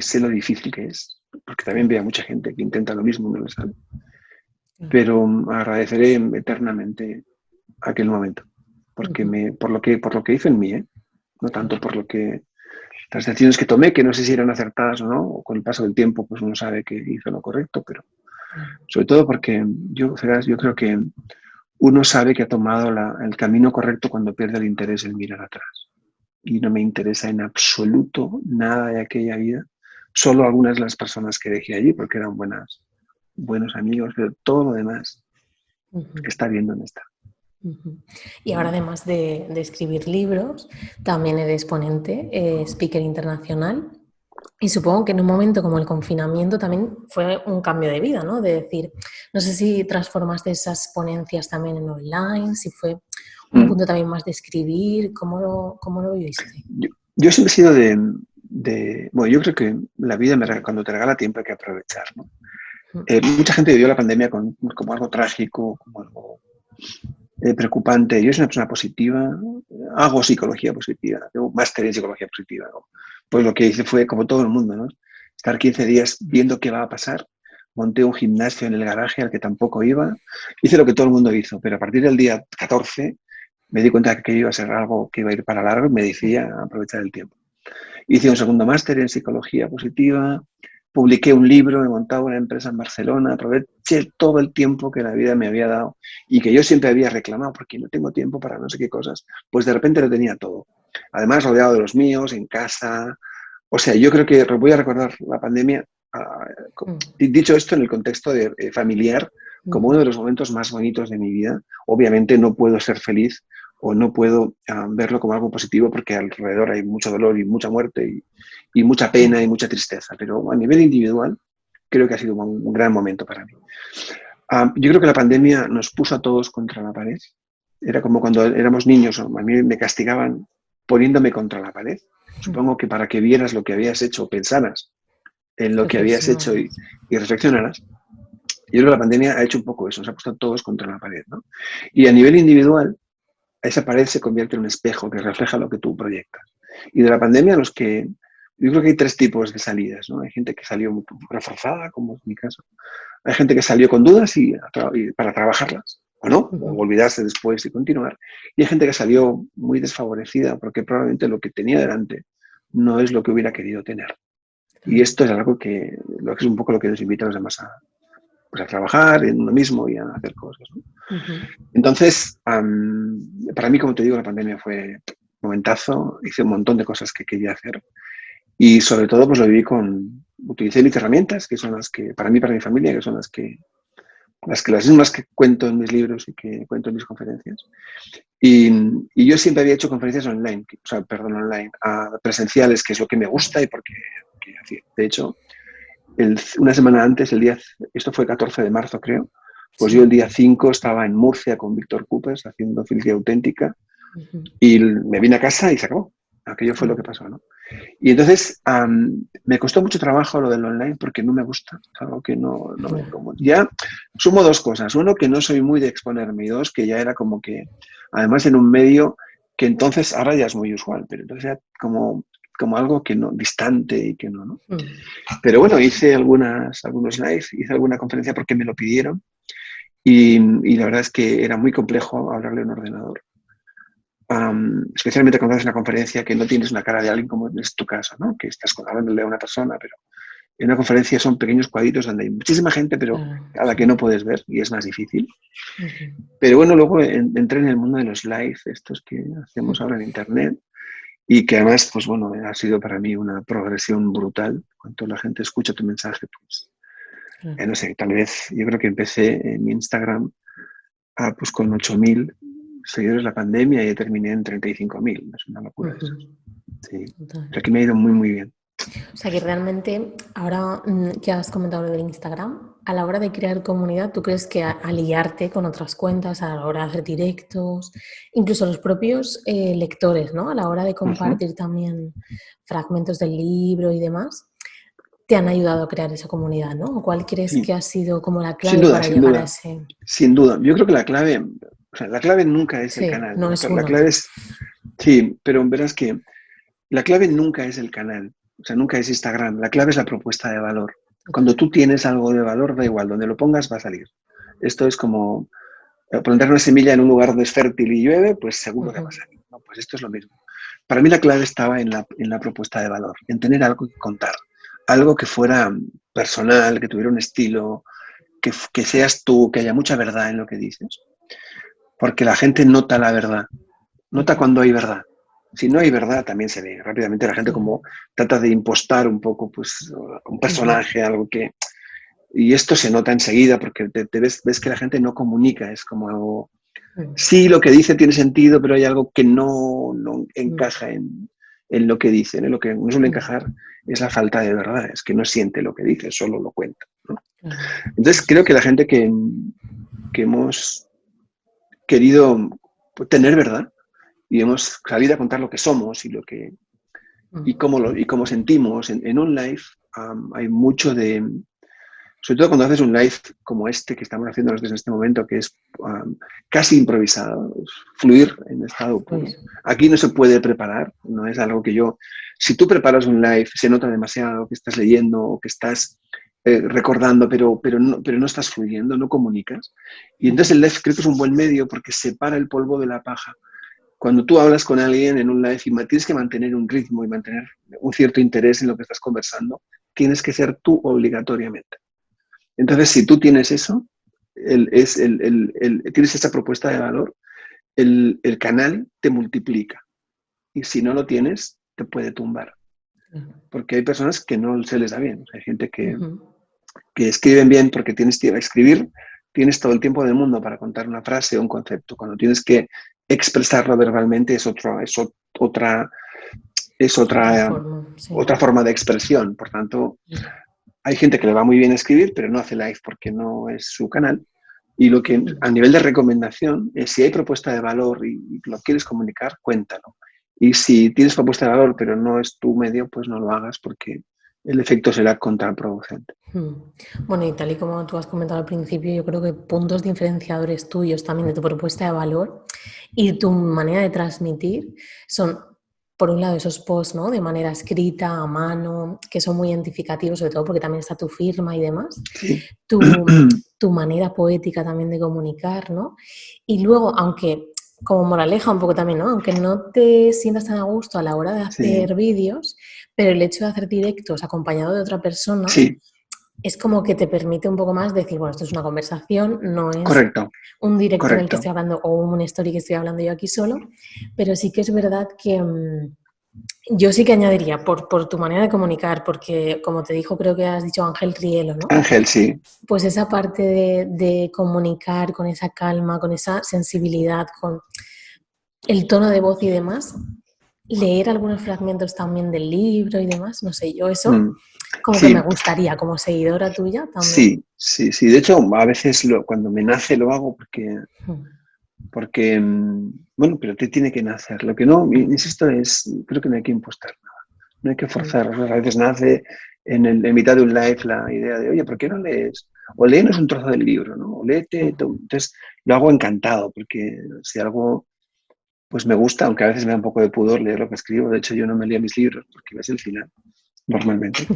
sé lo difícil que es, porque también veo a mucha gente que intenta lo mismo y no lo sabe. Pero agradeceré eternamente aquel momento, porque por lo que hizo en mí, no tanto por las decisiones que tomé, que no sé si eran acertadas o no, o con el paso del tiempo pues uno sabe que hizo lo correcto, pero sobre todo porque yo creo que uno sabe que ha tomado el camino correcto cuando pierde el interés en mirar atrás. Y no me interesa en absoluto nada de aquella vida, solo algunas de las personas que dejé allí, porque eran buenos amigos, pero todo lo demás está bien donde está.
Y ahora, además de escribir libros, también eres ponente, speaker internacional. Y supongo que en un momento como el confinamiento también fue un cambio de vida, ¿no? De decir, no sé si transformaste esas ponencias también en online, si fue un punto también más de escribir, ¿cómo lo viviste?
Yo siempre he sido bueno, yo creo que la vida cuando te regala tiempo hay que aprovechar, ¿no? Mucha gente vivió la pandemia como algo trágico, como algo preocupante. Yo soy una persona positiva, hago psicología positiva, tengo un máster en psicología positiva, ¿no? Pues lo que hice fue, como todo el mundo, ¿no? Estar 15 días viendo qué va a pasar. Monté un gimnasio en el garaje al que tampoco iba. Hice lo que todo el mundo hizo, pero a partir del día 14 me di cuenta que iba a ser algo que iba a ir para largo y me decía aprovechar el tiempo. Hice un segundo máster en psicología positiva, publiqué un libro, he montado una empresa en Barcelona, aproveché todo el tiempo que la vida me había dado y que yo siempre había reclamado porque no tengo tiempo para no sé qué cosas, pues de repente lo tenía todo. Además, rodeado de los míos, en casa. O sea, yo creo que voy a recordar la pandemia, dicho esto en el contexto de, familiar, como uno de los momentos más bonitos de mi vida. Obviamente no puedo ser feliz o no puedo verlo como algo positivo porque alrededor hay mucho dolor y mucha muerte y mucha pena y mucha tristeza, pero a nivel individual creo que ha sido un gran momento para mí. Yo creo que la pandemia nos puso a todos contra la pared. Era como cuando éramos niños, a mí me castigaban poniéndome contra la pared. Supongo que para que vieras lo que habías hecho, pensaras en lo que habías hecho y reflexionaras. Yo creo que la pandemia ha hecho un poco eso, nos ha puesto a todos contra la pared, ¿no? Y a nivel individual, esa pared se convierte en un espejo que refleja lo que tú proyectas. Y de la pandemia, yo creo que hay tres tipos de salidas, ¿no? Hay gente que salió muy reforzada, como es mi caso. Hay gente que salió con dudas y para trabajarlas, o no, o olvidarse después y continuar. Y hay gente que salió muy desfavorecida porque probablemente lo que tenía delante no es lo que hubiera querido tener. Y esto es algo que es un poco lo que nos invita a los demás pues a trabajar en uno mismo y a hacer cosas, ¿no? Entonces, para mí, como te digo, la pandemia fue un momentazo, hice un montón de cosas que quería hacer y sobre todo pues lo viví utilicé mis herramientas, que son las que, para mí, para mi familia, que son las mismas que cuento en mis libros y que cuento en mis conferencias. Y yo siempre había hecho conferencias online, presenciales, que es lo que me gusta y porque hacía. De hecho, una semana antes, esto fue el 14 de marzo creo, pues yo el día 5 estaba en Murcia con Víctor Coopers haciendo Filosofía Auténtica y me vine a casa y se acabó. Aquello fue lo que pasó, ¿no? Y entonces me costó mucho trabajo lo del online porque no me gusta, es algo que no me como. Ya sumo dos cosas. Uno, que no soy muy de exponerme y dos, que ya era como que, además en un medio que entonces ahora ya es muy usual, pero entonces era como algo que no, distante y que no, ¿no? Pero bueno, hice algunos live, hice alguna conferencia porque me lo pidieron y la verdad es que era muy complejo hablarle a un ordenador. Especialmente cuando haces una conferencia que no tienes una cara de alguien como es tu caso, ¿no? Que estás hablándole a una persona, pero en una conferencia son pequeños cuadritos donde hay muchísima gente, pero a la que no puedes ver y es más difícil. Pero bueno, luego entré en el mundo de los live, estos que hacemos ahora en internet, y que además, pues bueno, ha sido para mí una progresión brutal. Cuando la gente escucha tu mensaje, pues, no sé, tal vez yo creo que empecé en mi Instagram pues con 8.000 seguidores la pandemia y terminé en 35.000. Es una locura eso. Sí. Pero aquí me ha ido muy, muy bien.
O sea que realmente, ahora que has comentado lo del Instagram, a la hora de crear comunidad, ¿tú crees que aliarte con otras cuentas, a la hora de hacer directos, incluso los propios lectores, ¿no? A la hora de compartir también fragmentos del libro y demás, te han ayudado a crear esa comunidad, ¿no? ¿O cuál crees que ha sido como la clave para llegar a ese?
Sin duda. Yo creo que la clave nunca es el canal.
No es
la clave es, sí, pero verás que la clave nunca es el canal. O sea, nunca es Instagram. La clave es la propuesta de valor. Cuando tú tienes algo de valor, da igual, donde lo pongas va a salir. Esto es como plantar una semilla en un lugar donde es fértil y llueve, pues seguro que va a salir. No, pues esto es lo mismo. Para mí la clave estaba en la propuesta de valor, en tener algo que contar. Algo que fuera personal, que tuviera un estilo, que seas tú, que haya mucha verdad en lo que dices. Porque la gente nota la verdad. Nota cuando hay verdad. Si no hay verdad, también se ve rápidamente. La gente como trata de impostar un poco pues, un personaje, algo que... Y esto se nota enseguida porque te ves que la gente no comunica. Es como algo... Sí, lo que dice tiene sentido, pero hay algo que no encaja en lo que dice, ¿no? Lo que no suele encajar es la falta de verdad. Es que no siente lo que dice, solo lo cuenta, ¿no? Entonces creo que la gente que hemos querido tener verdad y hemos sabido a contar lo que somos y cómo sentimos en un live, hay mucho de sobre todo cuando haces un live como este que estamos haciendo nosotros en este momento, que es casi improvisado, fluir en estado puro.
Pues,
Aquí no se puede preparar, no es algo que yo... Si tú preparas un live, se nota demasiado que estás leyendo o que estás recordando, pero no estás fluyendo, no comunicas. Y entonces el live creo que es un buen medio porque separa el polvo de la paja. Cuando tú hablas con alguien en un live y tienes que mantener un ritmo y mantener un cierto interés en lo que estás conversando, tienes que ser tú obligatoriamente. Entonces, si tú tienes eso, tienes esa propuesta de valor, el canal te multiplica. Y si no lo tienes, te puede tumbar. Porque hay personas que no se les da bien. Hay gente que escriben bien porque tienes que escribir, tienes todo el tiempo del mundo para contar una frase o un concepto. Cuando tienes que expresarlo verbalmente es otra
forma, sí.
forma de expresión. Por tanto, hay gente que le va muy bien escribir, pero no hace live porque no es su canal. Y lo que a nivel de recomendación es si hay propuesta de valor y lo quieres comunicar, cuéntalo. Y si tienes propuesta de valor pero no es tu medio, pues no lo hagas porque el efecto será contraproducente.
Bueno, y tal y como tú has comentado al principio, yo creo que puntos diferenciadores tuyos también de tu propuesta de valor y tu manera de transmitir son, por un lado, esos posts, ¿no? De manera escrita, a mano, que son muy identificativos, sobre todo porque también está tu firma y demás.
Sí.
Tu manera poética también de comunicar, ¿no? Y luego, aunque como moraleja un poco también, ¿no? Aunque no te sientas tan a gusto a la hora de
Sí.
hacer vídeos, pero el hecho de hacer directos acompañado de otra persona
Sí.
es como que te permite un poco más decir, bueno, esto es una conversación, no es
Correcto.
un directo en el que
Correcto.
estoy hablando o un story que estoy hablando yo aquí solo, pero sí que es verdad que yo sí que añadiría por tu manera de comunicar, porque como te dijo, creo que has dicho Ángel Rielo, ¿no?
Ángel, sí.
Pues esa parte de comunicar con esa calma, con esa sensibilidad, con el tono de voz y demás, leer algunos fragmentos también del libro y demás, no sé, yo eso como que me
Sí,
gustaría, como seguidora tuya también.
sí, sí, sí. De hecho, a veces cuando me nace lo hago porque, bueno, pero te tiene que nacer. Lo que no, insisto, creo que no hay que impostar nada. No hay que forzar. A veces nace en mitad de un live la idea de, oye, ¿por qué no lees? O léenos un trozo del libro, ¿no? O léete. Entonces, lo hago encantado, porque si algo, pues me gusta, aunque a veces me da un poco de pudor leer lo que escribo. De hecho, yo no me leo mis libros, porque ves el final, normalmente.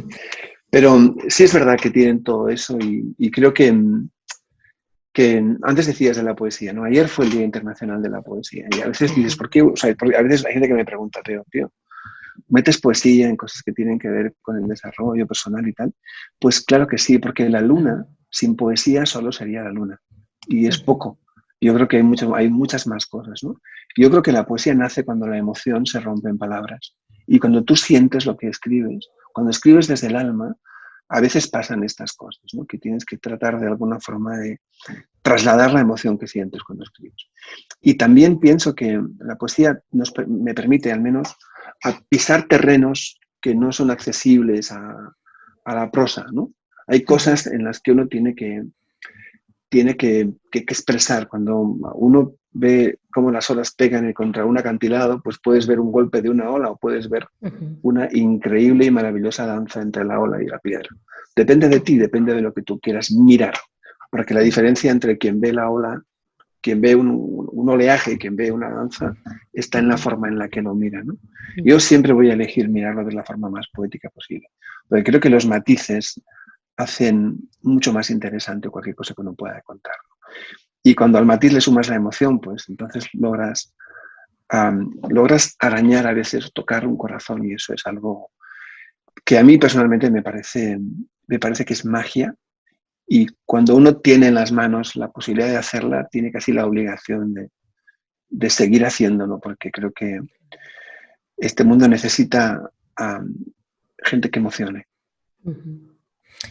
Pero sí es verdad que tienen todo eso y creo que antes decías de la poesía, ¿no? Ayer fue el Día Internacional de la Poesía y a veces dices, ¿por qué? O sea, a veces hay gente que me pregunta, tío, ¿metes poesía en cosas que tienen que ver con el desarrollo personal y tal? Pues claro que sí, porque la luna sin poesía solo sería la luna y es poco. Yo creo que hay muchas más cosas, ¿no? Yo creo que la poesía nace cuando la emoción se rompe en palabras y cuando tú sientes lo que escribes, cuando escribes desde el alma, a veces pasan estas cosas, ¿no? Que tienes que tratar de alguna forma de trasladar la emoción que sientes cuando escribes. Y también pienso que la poesía me permite al menos a pisar terrenos que no son accesibles a la prosa, ¿no? Hay cosas en las que uno tiene que expresar. Cuando uno ve cómo las olas pegan contra un acantilado, pues puedes ver un golpe de una ola o puedes ver una increíble y maravillosa danza entre la ola y la piedra. Depende de ti, depende de lo que tú quieras mirar. Porque la diferencia entre quien ve la ola, quien ve un oleaje y quien ve una danza, está en la forma en la que lo mira, ¿no? Yo siempre voy a elegir mirarlo de la forma más poética posible. Porque creo que los matices hacen mucho más interesante cualquier cosa que uno pueda contar. Y cuando al matiz le sumas la emoción, pues entonces logras arañar a veces, tocar un corazón y eso es algo que a mí personalmente me parece que es magia y cuando uno tiene en las manos la posibilidad de hacerla, tiene casi la obligación de seguir haciéndolo porque creo que este mundo necesita gente que emocione.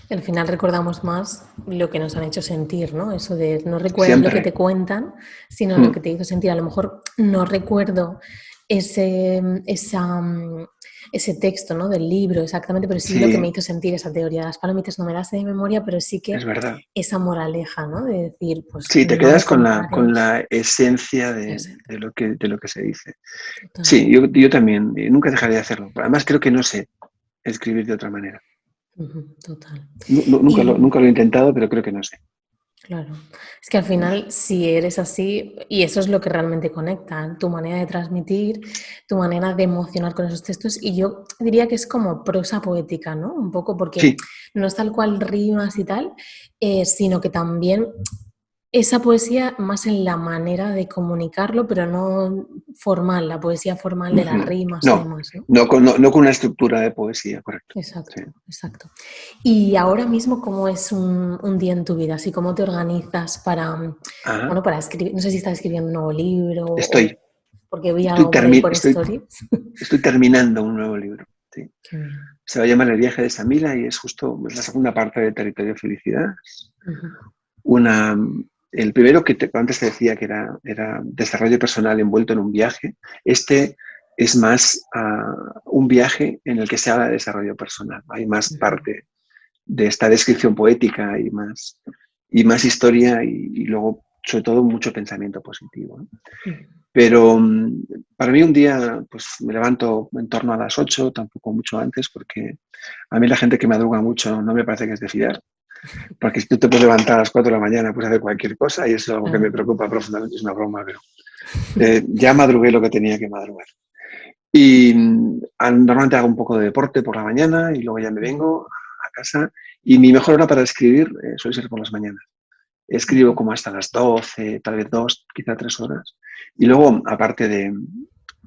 Al final recordamos más lo que nos han hecho sentir, ¿no? Eso de no recuerdas lo que
Siempre.
te cuentan, sino lo que te hizo sentir. A lo mejor no recuerdo ese texto, ¿no? Del libro exactamente, pero sí lo que me hizo sentir esa teoría de las palomitas. No me la sé de memoria, pero sí que
Es verdad.
esa moraleja, ¿no? De decir, pues
Sí, te
no me
quedas con la
compares.
esencia
Ese.
de lo que se dice.
Total.
Sí, yo también, nunca dejaré de hacerlo. Además, creo que no sé escribir de otra manera.
Total.
Nunca
Y
lo he intentado, pero creo que no sé.
claro, es que al final si eres así, y eso es lo que realmente conecta, tu manera de transmitir, tu manera de emocionar con esos textos, y yo diría que es como prosa poética, ¿no? Un poco porque
Sí.
no es tal cual rimas y tal, sino que también esa poesía más en la manera de comunicarlo, pero no formal, la poesía formal de las
Ujú.
rimas y
No,
demás, ¿no?
no con una estructura de poesía, correcto. Sí.
Exacto, exacto. Y ahora mismo, ¿cómo es un día en tu vida? Así, ¿cómo te organizas para,
Ajá.
bueno, para escribir? No sé si estás escribiendo un nuevo libro o
Estoy,
porque vi
estoy,
algo por ahí
termi-
por
estoy,
stories.
estoy terminando un nuevo libro. Sí.
Qué bien.
Se va a llamar El viaje de Samira y es justo la segunda parte de Territorio Felicidad.
Ujú,
Una, el primero antes te decía que era desarrollo personal envuelto en un viaje. Este es más un viaje en el que se habla de desarrollo personal. Hay más
ujú,
parte de esta descripción poética y más historia y luego, sobre todo, mucho pensamiento positivo, ¿no?
ujú.
Pero para mí un día, pues me levanto en torno a las 8, tampoco mucho antes, porque a mí la gente que madruga mucho no me parece que es de fiar, porque si tú te puedes levantar a las 4 de la mañana, puedes hacer cualquier cosa y eso es algo que me
Claro.
preocupa profundamente, es una broma, pero ya madrugué lo que tenía que madrugar. Y normalmente hago un poco de deporte por la mañana y luego ya me
Ujú,
vengo a casa y mi mejor hora para escribir suele ser por las mañanas. Escribo
ujú,
como hasta las 12, tal vez 2, quizá 3 horas. Y luego, aparte de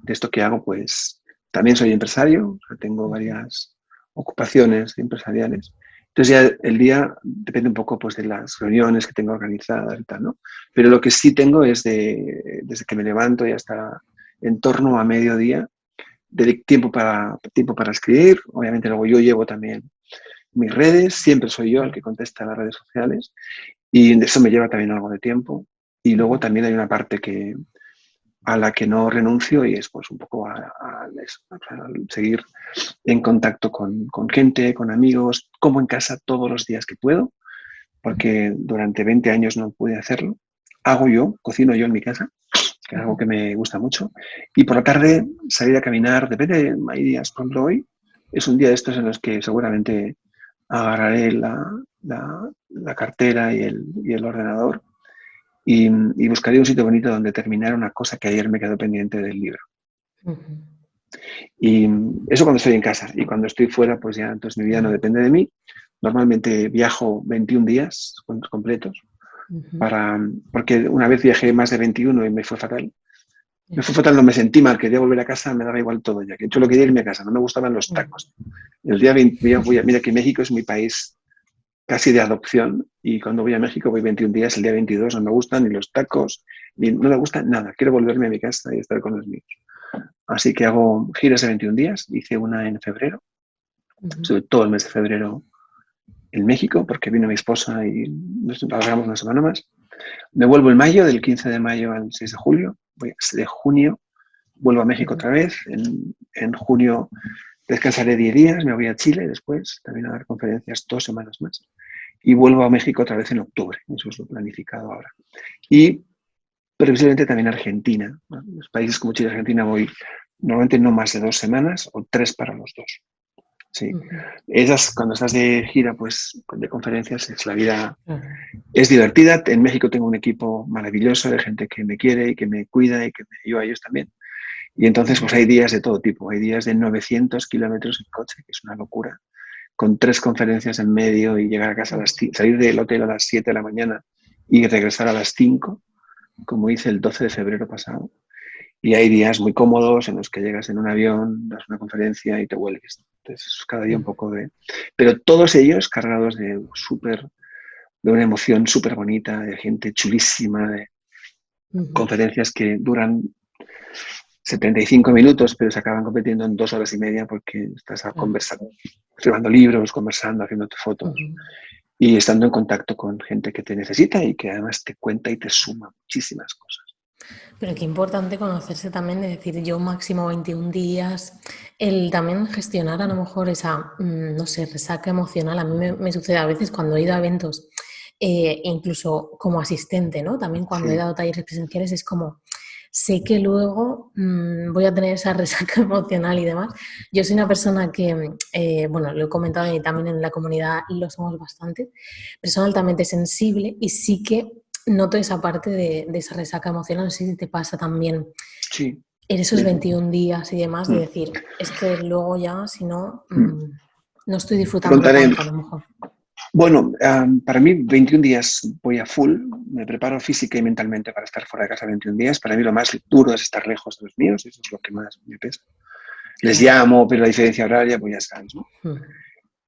esto que hago, pues también soy empresario, o sea, tengo
ujú,
varias ocupaciones empresariales. Entonces ya el día depende un poco pues, de las reuniones que tengo organizadas y tal, ¿no? Pero lo que sí tengo es desde que me levanto y hasta en torno a mediodía, de tiempo para escribir. Obviamente luego yo llevo también mis redes, siempre soy yo el que contesta las redes sociales y eso me lleva también algo de tiempo. Y luego
ujú,
también hay una parte a la que no renuncio y es pues un poco a seguir en contacto con gente, con amigos, como en casa todos los días que puedo, porque durante 20 años no pude hacerlo. Hago yo, cocino yo en mi casa, que es
ujú,
algo que me gusta mucho. Y por la tarde salir a caminar, depende, hay días, por ejemplo hoy, es un día de estos en los que seguramente agarraré la cartera y el ordenador y buscaría un sitio bonito donde terminar una cosa que ayer me quedó pendiente del libro.
ujú.
Y eso cuando estoy en casa. Y cuando estoy fuera, pues ya entonces mi vida no
Claro.
depende de mí. Normalmente viajo 21 días completos,
Ujú.
porque una vez viajé más de 21 y me fue fatal. Me
Ya.
fue fatal, no me sentí mal, quería volver a casa, me daba igual todo ya. Que yo lo quería irme a casa, no me gustaban los
Mm.
tacos. El día 20, mira que México es mi país casi de adopción y cuando voy a México voy 21 días, el día 22 no me gustan ni los tacos, ni no me gusta nada, quiero volverme a mi casa y estar con los míos. Así que hago giras de 21 días, hice una en febrero,
Ujú,
sobre todo el mes de febrero en México, porque vino mi esposa y nos alargamos una semana más. Me vuelvo en mayo, del 15 de mayo al 6 de julio, de junio, vuelvo a México
ujú,
otra vez, en junio descansaré 10 días, me voy a Chile después, también a dar conferencias 2 semanas más, y vuelvo a México otra vez en octubre, eso es lo planificado ahora. Y previsiblemente también a Argentina. ¿No? Los países como Chile y Argentina voy normalmente no más de 2 semanas o 3 para los dos. Sí.
ujú.
Esas, cuando estás de gira, pues de conferencias, es la vida
Claro.
es divertida. En México tengo un equipo maravilloso de gente que me quiere y que me cuida y que me ayuda a ellos también. Y entonces,
Ujú,
pues hay días de todo tipo. Hay días de 900 kilómetros en coche, que es una locura, con 3 conferencias en medio y llegar a casa salir del hotel a las 7 de la mañana y regresar a las 5 como hice el 12 de febrero pasado. Y hay días muy cómodos en los que llegas en un avión, das una conferencia y te vuelves. Entonces, cada día un
ujú,
poco de... Pero todos ellos cargados de una emoción súper bonita, de gente chulísima, de
ujú.
conferencias que duran 75 minutos, pero se acaban convirtiendo en 2 horas y media porque estás
Claro.
conversando, firmando libros, conversando, haciendo fotos
Ujú.
y estando en contacto con gente que te necesita y que además te cuenta y te suma muchísimas cosas.
Pero qué importante conocerse también, de decir yo máximo 21 días, el también gestionar a lo mejor esa, no sé, resaca emocional. A mí me sucede a veces cuando he ido a eventos, incluso como asistente, ¿no? También cuando he
Sí.
dado talleres presenciales es como, sé que luego voy a tener esa resaca emocional y demás. Yo soy una persona que, bueno, lo he comentado y también en la comunidad lo somos bastante, persona altamente sensible y sí que noto esa parte de esa resaca emocional. No sé si te pasa también
Sí.
en esos 21 días y demás de
Mm.
decir, es que luego ya, si no,
Mm.
no estoy
Te
disfrutándolo
contaré.
tanto a lo mejor.
Bueno, para mí 21 días voy a full, me preparo física y mentalmente para estar fuera de casa 21 días. Para mí lo más duro es estar lejos de los míos, eso es lo que más me pesa. Les
Claro.
llamo, pero la diferencia horaria, pues ya sabes, ¿no?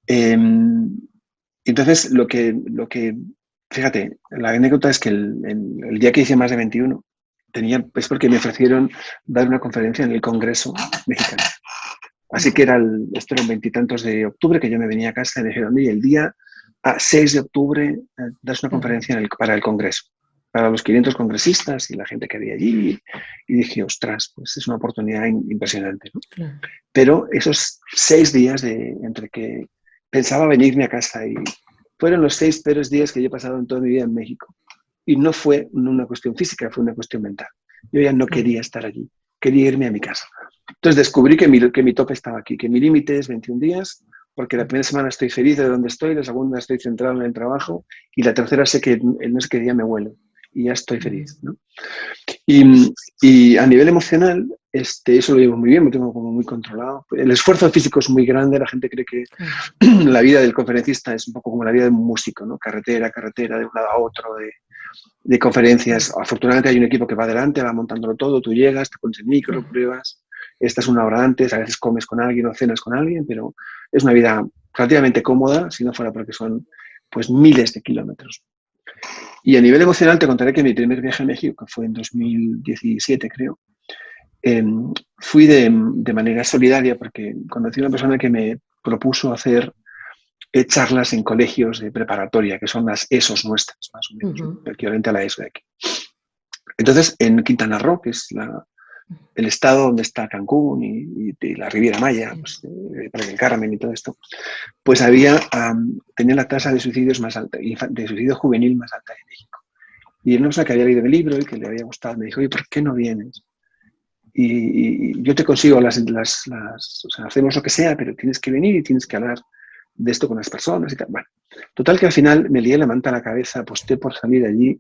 Eh, entonces, fíjate, la anécdota es que el día que hice más de 21, es porque me ofrecieron dar una conferencia en el Congreso mexicano. Así que esto era el 20 de octubre, que yo me venía a casa y me dijeron, y el día 6 de octubre das una conferencia para el Congreso, para los 500 congresistas y la gente que había allí. Y dije, ostras, pues es una oportunidad impresionante, ¿no?
Claro.
Pero esos 6 días entre que pensaba venirme a casa y fueron los 6 peores días que yo he pasado en toda mi vida en México. Y no fue una cuestión física, fue una cuestión mental. Yo ya no quería estar allí, quería irme a mi casa. Entonces descubrí que mi tope estaba aquí, que mi límite es 21 días, porque la primera semana estoy feliz de donde estoy, la segunda estoy centrado en el trabajo y la tercera sé que no sé qué día me vuelo y ya estoy feliz, ¿no? Y a nivel emocional, eso lo llevo muy bien, me tengo como muy controlado. El esfuerzo físico es muy grande, la gente cree que la vida del conferencista es un poco como la vida de un músico, ¿no? Carretera, carretera, de un lado a otro, de conferencias. Afortunadamente hay un equipo que va adelante, va montándolo todo, tú llegas, te pones el micro, pruebas, estás una hora antes, a veces comes con alguien o cenas con alguien, pero es una vida relativamente cómoda, si no fuera porque son pues miles de kilómetros. Y a nivel emocional te contaré que mi primer viaje a México, que fue en 2017 creo, fui de manera solidaria porque conocí a una persona que me propuso hacer charlas en colegios de preparatoria, que son las ESOs nuestras, más o menos, equivalente a la ESO de aquí. Entonces, en Quintana Roo, que es el estado donde está Cancún y la Riviera Maya, pues, Playa del Carmen y todo esto, pues tenía la tasa de suicidios más alta, de suicidio juvenil más alta de México. Y una persona que había leído el libro y que le había gustado me dijo, oye, ¿por qué no vienes? Y yo te consigo o sea, hacemos lo que sea, pero tienes que venir y tienes que hablar de esto con las personas y tal. Bueno, total que al final me lié la manta a la cabeza, aposté por salir de allí.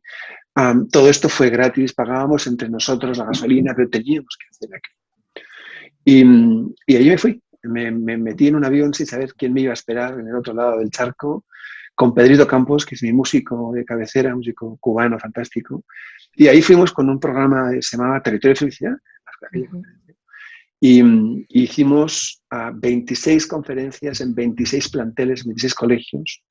Todo esto fue gratis, pagábamos entre nosotros la gasolina, pero teníamos que hacer aquello. Y allí me fui. Me metí en un avión sin saber quién me iba a esperar en el otro lado del charco, con Pedrito Campos, que es mi músico de cabecera, músico cubano fantástico. Y ahí fuimos con un programa que se llamaba Territorio de Felicidad. Y hicimos 26 conferencias en 26 planteles, 26 colegios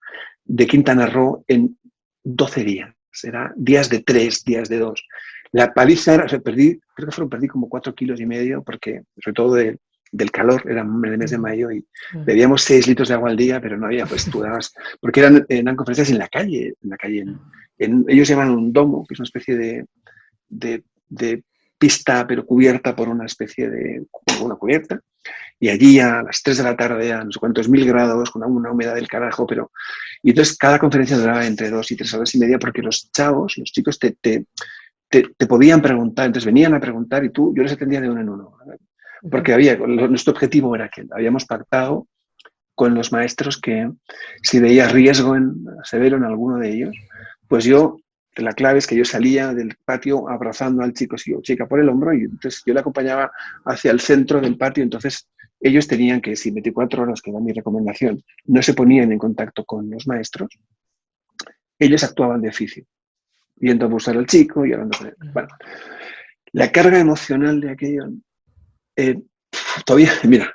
de Quintana Roo en 12 días. Era días de 3, días de 2. La paliza era, o sea, creo que perdí como 4,5 kilos porque sobre todo del calor, era el mes de mayo y bebíamos 6 litros de agua al día, pero no había, pues tú dabas, porque eran conferencias en la calle, ellos llaman un domo, que es una especie de pista, pero cubierta por una especie de una cubierta. Y allí a las 3 de la tarde, a no sé cuántos 1000 grados, con una humedad del carajo, pero... Y entonces cada conferencia duraba entre 2 y 3 horas y media porque los chicos te podían preguntar, entonces venían a preguntar y yo les atendía de uno en uno. ¿Verdad? Porque nuestro objetivo era que habíamos pactado con los maestros que si veía riesgo severo en alguno de ellos, pues la clave es que yo salía del patio abrazando al chico, chica por el hombro, y entonces yo le acompañaba hacia el centro del patio. Entonces ellos tenían que, si 24 horas, que era mi recomendación, no se ponían en contacto con los maestros, ellos actuaban de oficio, yendo a buscar al chico y hablando con él. Bueno, la carga emocional de aquello, todavía, mira,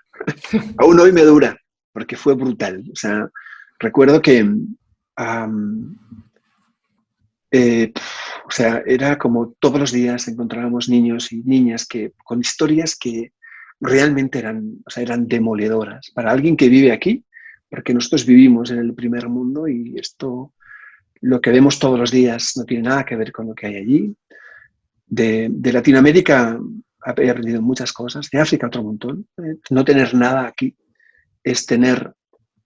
aún hoy me dura, porque fue brutal. O sea, recuerdo que o sea, era como todos los días encontrábamos niños y niñas con historias que realmente eran demoledoras. Para alguien que vive aquí, porque nosotros vivimos en el primer mundo y esto, lo que vemos todos los días no tiene nada que ver con lo que hay allí. De Latinoamérica he aprendido muchas cosas, de África otro montón. No tener nada aquí es tener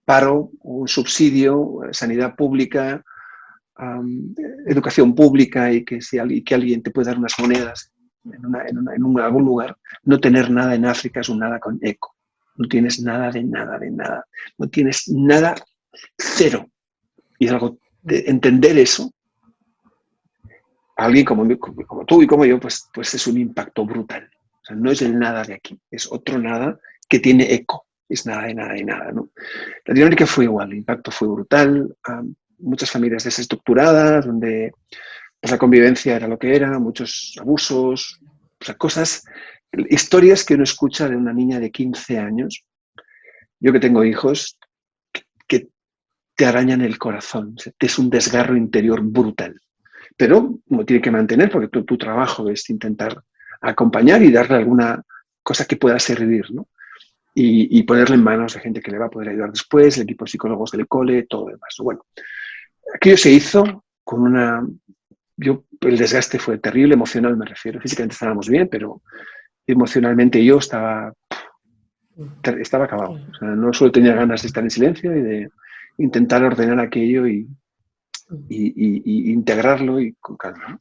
paro, un subsidio, sanidad pública, educación pública y que alguien te puede dar unas monedas algún lugar, no tener nada en África es un nada con eco. No tienes nada de nada de nada. No tienes nada, cero. Y es algo de entender eso. Alguien como tú y como yo, pues es un impacto brutal. O sea, no es el nada de aquí, es otro nada que tiene eco. Es nada de nada de nada, ¿no? Latinoamérica fue igual, el impacto fue brutal. Muchas familias desestructuradas, donde pues, la convivencia era lo que era, muchos abusos, o sea, cosas, historias que uno escucha de una niña de 15 años. Yo que tengo hijos, que te arañan el corazón, o sea, es un desgarro interior brutal. Pero uno tiene que mantener, porque tu trabajo es intentar acompañar y darle alguna cosa que pueda servir, ¿no? Y ponerle en manos de gente que le va a poder ayudar después, el equipo de psicólogos del cole, todo lo demás. Bueno, aquello se hizo con una... el desgaste fue terrible, emocional me refiero. Físicamente estábamos bien, pero emocionalmente yo estaba acabado. O sea, no solo tenía ganas de estar en silencio y de intentar ordenar aquello y integrarlo y con calma,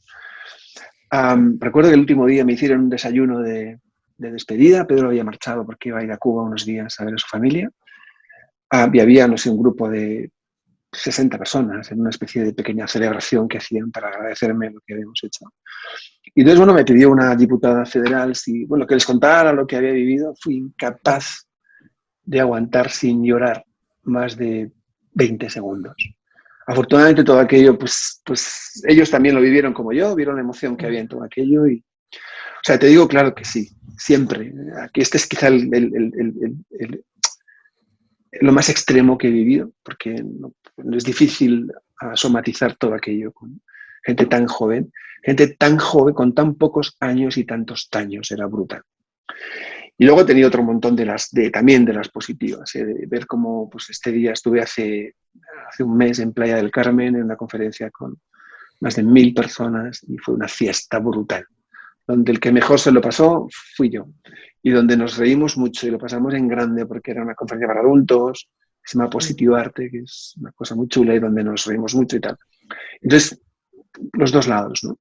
¿no? Recuerdo que el último día me hicieron un desayuno de despedida. Pedro había marchado porque iba a ir a Cuba unos días a ver a su familia. Y había, no sé, un grupo de 60 personas en una especie de pequeña celebración que hacían para agradecerme lo que habíamos hecho. Y entonces, bueno, me pidió una diputada federal que les contara lo que había vivido. Fui incapaz de aguantar sin llorar más de 20 segundos. Afortunadamente todo aquello, pues ellos también lo vivieron como yo, vieron la emoción que había en todo aquello. O sea, te digo, claro que sí, siempre. Aquí este es quizá lo más extremo que he vivido, porque no es difícil somatizar todo aquello con gente tan joven con tan pocos años y tantos daños, era brutal. Y luego he tenido otro montón también de las positivas, de ver cómo pues este día estuve hace un mes en Playa del Carmen en una conferencia con más de 1000 personas y fue una fiesta brutal, donde el que mejor se lo pasó fui yo y donde nos reímos mucho y lo pasamos en grande porque era una conferencia para adultos, que se llama Positivo Arte, que es una cosa muy chula y donde nos reímos mucho y tal. Entonces, los dos lados, ¿no?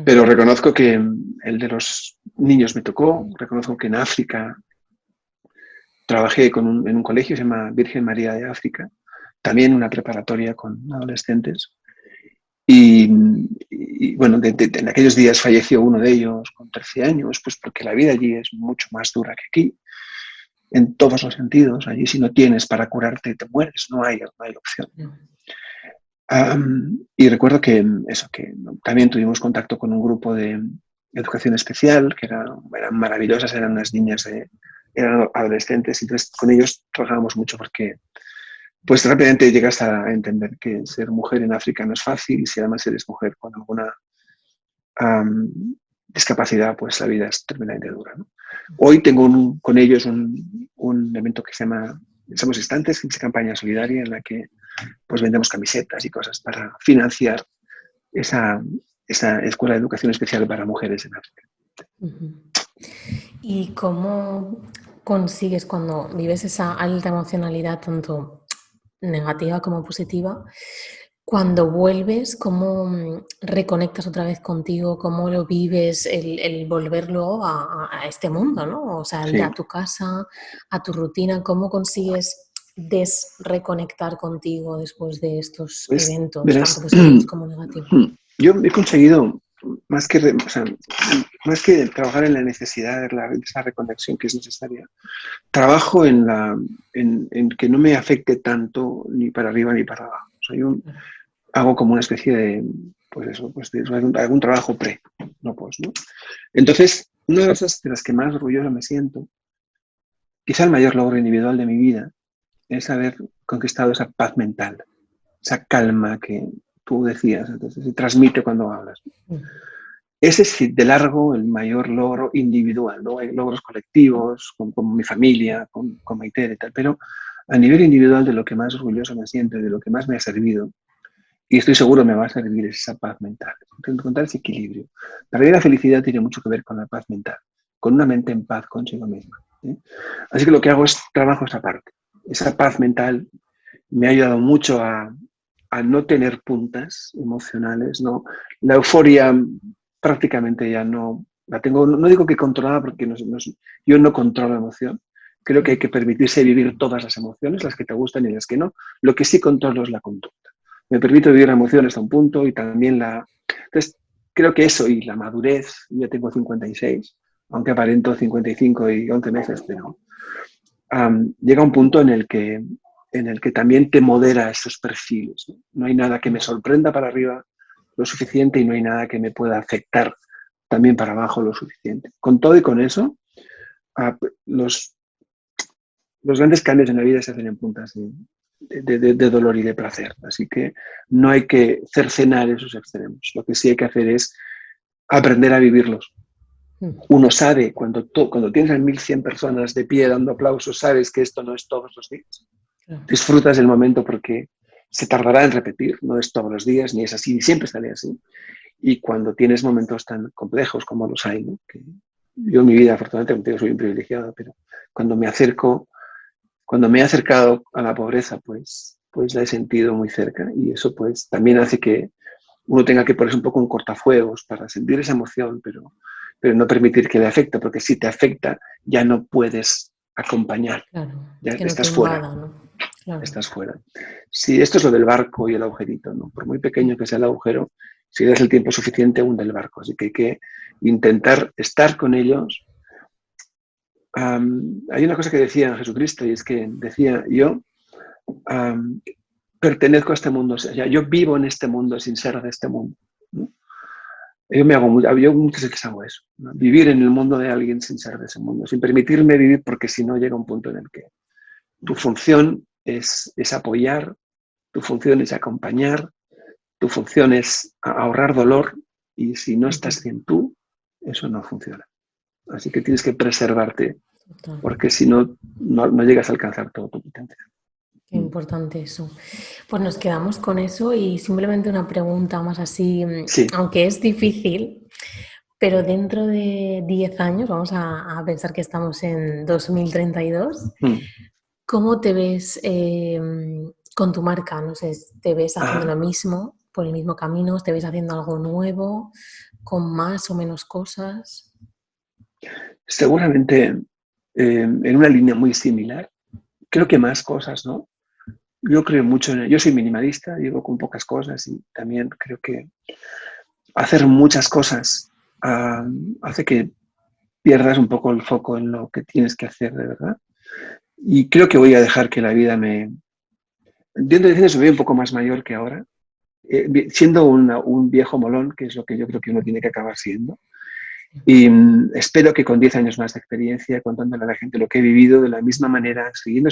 Pero reconozco que el de los niños me tocó, reconozco que en África trabajé en un colegio que se llama Virgen María de África, también una preparatoria con adolescentes. Y bueno, en aquellos días falleció uno de ellos con 13 años, pues porque la vida allí es mucho más dura que aquí, en todos los sentidos. Allí si no tienes para curarte, te mueres, no hay opción. Y recuerdo que también tuvimos contacto con un grupo de educación especial, que eran maravillosas, eran unas niñas, eran adolescentes, y entonces con ellos trabajábamos mucho porque pues rápidamente llegas a entender que ser mujer en África no es fácil y si además eres mujer con alguna discapacidad, pues la vida es tremendamente dura, ¿no? Hoy tengo con ellos un evento que se llama Somos Instantes, que es campaña solidaria en la que pues vendemos camisetas y cosas para financiar esa escuela de educación especial para mujeres en África.
¿Y cómo consigues cuando vives esa alta emocionalidad, tanto negativa como positiva, cuando vuelves, cómo reconectas otra vez contigo, cómo lo vives, el volver luego a este mundo, ¿no? O sea,
Sí.
a tu casa, a tu rutina, ¿cómo consigues desreconectar contigo después de estos eventos,
verás,
tanto positivos como negativos?
Yo he conseguido, más que trabajar en la necesidad de esa reconexión que es necesaria, trabajo en que no me afecte tanto ni para arriba ni para abajo. O sea, yo hago como una especie de, algún trabajo no post, ¿no? Entonces, una de las cosas de las que más orgulloso me siento, quizá el mayor logro individual de mi vida, es haber conquistado esa paz mental, esa calma que tú decías, entonces se transmite cuando hablas. Ese es de largo el mayor logro individual, ¿no? Hay logros colectivos, con mi familia, con Maite y tal, pero a nivel individual de lo que más orgulloso me siento, de lo que más me ha servido, y estoy seguro me va a servir, es esa paz mental, encontrar ese equilibrio. Para mí la felicidad tiene mucho que ver con la paz mental, con una mente en paz consigo misma, ¿sí? Así que lo que hago es trabajo esa parte. Esa paz mental me ha ayudado mucho a no tener puntas emocionales, ¿no? La euforia prácticamente ya no La tengo, no digo que controlada porque yo no controlo la emoción. Creo que hay que permitirse vivir todas las emociones, las que te gustan y las que no. Lo que sí controlo es la conducta. Me permito vivir la emoción hasta un punto y también la... Entonces, creo que eso y la madurez, yo tengo 56, aunque aparento 55 y 11 meses, pero llega un punto en el que también te modera esos perfiles. No hay nada que me sorprenda para arriba lo suficiente y no hay nada que me pueda afectar también para abajo lo suficiente. Con todo y con eso, los grandes cambios en la vida se hacen en puntas de dolor y de placer. Así que no hay que cercenar esos extremos. Lo que sí hay que hacer es aprender a vivirlos. Uno sabe, cuando tienes a 1.100 personas de pie dando aplausos, sabes que esto no es todos los días. Claro. Disfrutas del momento porque se tardará en repetir, no es todos los días, ni es así, ni siempre estaré así. Y cuando tienes momentos tan complejos como los hay, ¿no? Que yo en mi vida, afortunadamente, soy un privilegiado, pero cuando me he acercado a la pobreza, pues la he sentido muy cerca y eso pues también hace que uno tenga que ponerse un poco en cortafuegos para sentir esa emoción, pero no permitir que le afecte, porque si te afecta ya no puedes acompañar,
claro,
ya
que
estás
no
fuera.
invada, ¿no? Claro.
Estás fuera. Sí, esto es lo del barco y el agujerito, ¿no? Por muy pequeño que sea el agujero, si das el tiempo suficiente, hunde el barco. Así que hay que intentar estar con ellos. Hay una cosa que decía Jesucristo y es que decía, yo pertenezco a este mundo, o sea, yo vivo en este mundo sin ser de este mundo, ¿no? Yo muchas veces hago eso, ¿no? Vivir en el mundo de alguien sin ser de ese mundo, sin permitirme vivir, porque si no llega un punto en el que tu función es apoyar, tu función es acompañar, tu función es ahorrar dolor y si no estás bien tú, eso no funciona. Así que tienes que preservarte porque si no, no llegas a alcanzar todo tu potencial.
Qué importante eso. Pues nos quedamos con eso y simplemente una pregunta más así,
sí.
Aunque es difícil, pero dentro de 10 años, vamos a pensar que estamos en 2032, ¿cómo te ves con tu marca? No sé, ¿te ves haciendo lo mismo, por el mismo camino? ¿Te ves haciendo algo nuevo, con más o menos cosas?
Seguramente en una línea muy similar. Creo que más cosas, ¿no? Yo creo mucho yo soy minimalista, vivo con pocas cosas y también creo que hacer muchas cosas hace que pierdas un poco el foco en lo que tienes que hacer de verdad. Y creo que voy a dejar que la vida me... Dentro de soy un poco más mayor que ahora, siendo un viejo molón, que es lo que yo creo que uno tiene que acabar siendo. Y espero que con 10 años más de experiencia, contándole a la gente lo que he vivido de la misma manera, seguir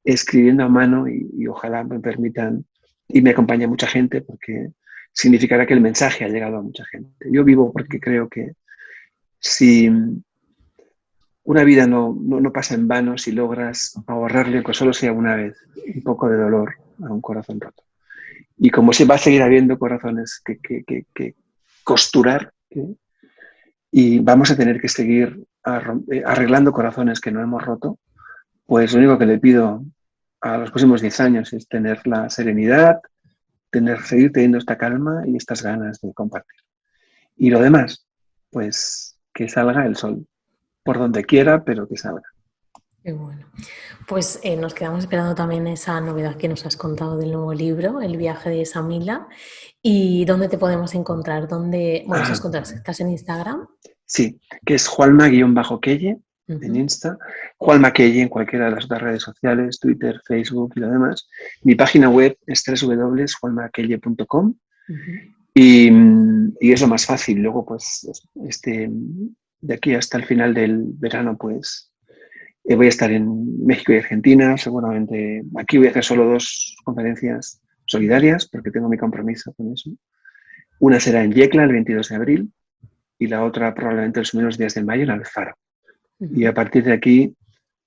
escribiendo a mano y ojalá me permitan y me acompañe mucha gente porque significará que el mensaje ha llegado a mucha gente. Yo vivo porque creo que si una vida no pasa en vano si logras ahorrarle, aunque solo sea una vez, un poco de dolor a un corazón roto. Y como se va a seguir habiendo corazones que costurar, y vamos a tener que seguir arreglando corazones que no hemos roto, pues lo único que le pido a los próximos 10 años es tener la serenidad, seguir teniendo esta calma y estas ganas de compartir. Y lo demás, pues que salga el sol, por donde quiera, pero que salga.
Qué bueno. Pues nos quedamos esperando también esa novedad que nos has contado del nuevo libro, El viaje de Samila. ¿Y dónde te podemos encontrar? Bueno, esas contras, ¿estás en Instagram?
Sí, que es Juanma-Kelle en Insta, Juanma Kelle en cualquiera de las otras redes sociales, Twitter, Facebook y lo demás. Mi página web es www.juanmakelle.com y es lo más fácil. Luego, pues, de aquí hasta el final del verano, pues, voy a estar en México y Argentina, seguramente. Aquí voy a hacer solo 2 conferencias solidarias porque tengo mi compromiso con eso. Una será en Yecla el 22 de abril y la otra probablemente los primeros días de mayo en Alfaro. Y a partir de aquí,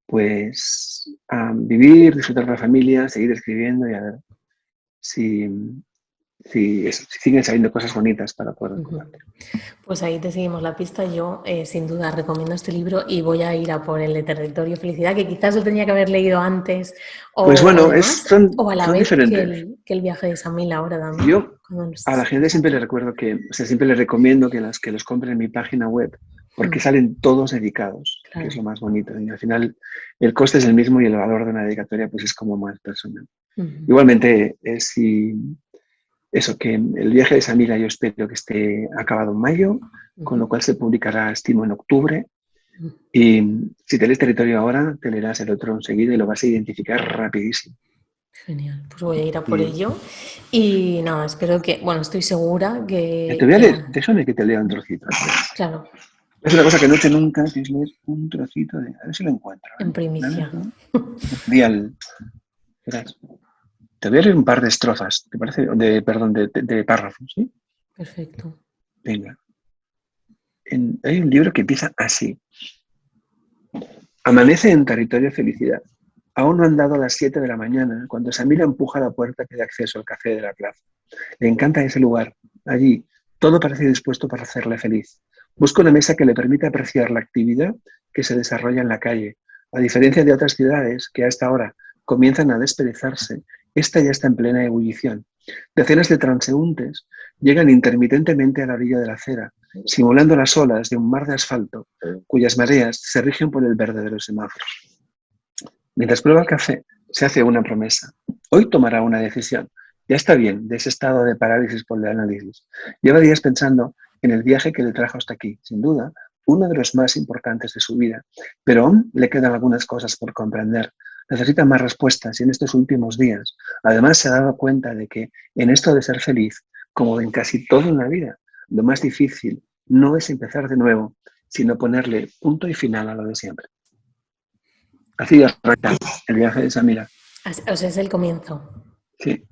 pues, vivir, disfrutar de la familia, seguir escribiendo y a ver si si siguen saliendo cosas bonitas para poder
Ujú.
compartir.
Pues ahí te seguimos la pista. Yo, sin duda, recomiendo este libro y voy a ir a por el de Territorio Felicidad, que quizás lo tenía que haber leído antes
Pues
o
bueno,
demás, o a la
son
vez que
diferentes.
el viaje de Samil ahora también,
Yo
cuando lo
a la
estés
gente siempre le
empezando.
recuerdo que, o sea, siempre les recomiendo que los compren en mi página web, porque
Mm,
salen todos dedicados, que es
claro.
lo más bonito. Y al final el coste es el mismo y el valor de una dedicatoria pues es como más personal.
Ujú,
Igualmente, eso, que el viaje de Samira yo espero que esté acabado en mayo, con
ujú,
lo cual se publicará, estimo, en octubre.
ujú.
Y si te lees Territorio ahora, te leerás el otro enseguida y lo vas a identificar rapidísimo.
Genial, pues voy a ir a por
Y
ello. Y nada, espero que, bueno, estoy segura
te voy a
que
leer, déjame que te lea un trocito.
claro,
Es una cosa que no he hecho nunca, que es leer un trocito de... A ver si lo encuentro,
en
¿eh? La
primicia.
dejo. Mundial. Verás. Te voy a leer un par de estrofas, ¿te parece? Perdón, de párrafos, ¿sí?
Perfecto.
Venga. Hay un libro que empieza así. Amanece en territorio felicidad. Aún no han dado las 7 de la mañana cuando Samira empuja la puerta que da acceso al café de la plaza. Le encanta ese lugar. Allí, todo parece dispuesto para hacerle feliz. Busca una mesa que le permita apreciar la actividad que se desarrolla en la calle. A diferencia de otras ciudades que a esta hora comienzan a desperezarse, esta ya está en plena ebullición. Decenas de transeúntes llegan intermitentemente a la orilla de la acera, simulando las olas de un mar de asfalto, cuyas mareas se rigen por el verde de los semáforos. Mientras prueba el café, se hace una promesa. Hoy tomará una decisión. Ya está bien de ese estado de parálisis por el análisis. Lleva días pensando en el viaje que le trajo hasta aquí, sin duda, uno de los más importantes de su vida. Pero aún le quedan algunas cosas por comprender. Necesita más respuestas y en estos últimos días, además, se ha dado cuenta de que en esto de ser feliz, como en casi todo en la vida, lo más difícil no es empezar de nuevo, sino ponerle punto y final a lo de siempre. Así arranca el viaje de Samira.
O sea, es el comienzo.
Sí.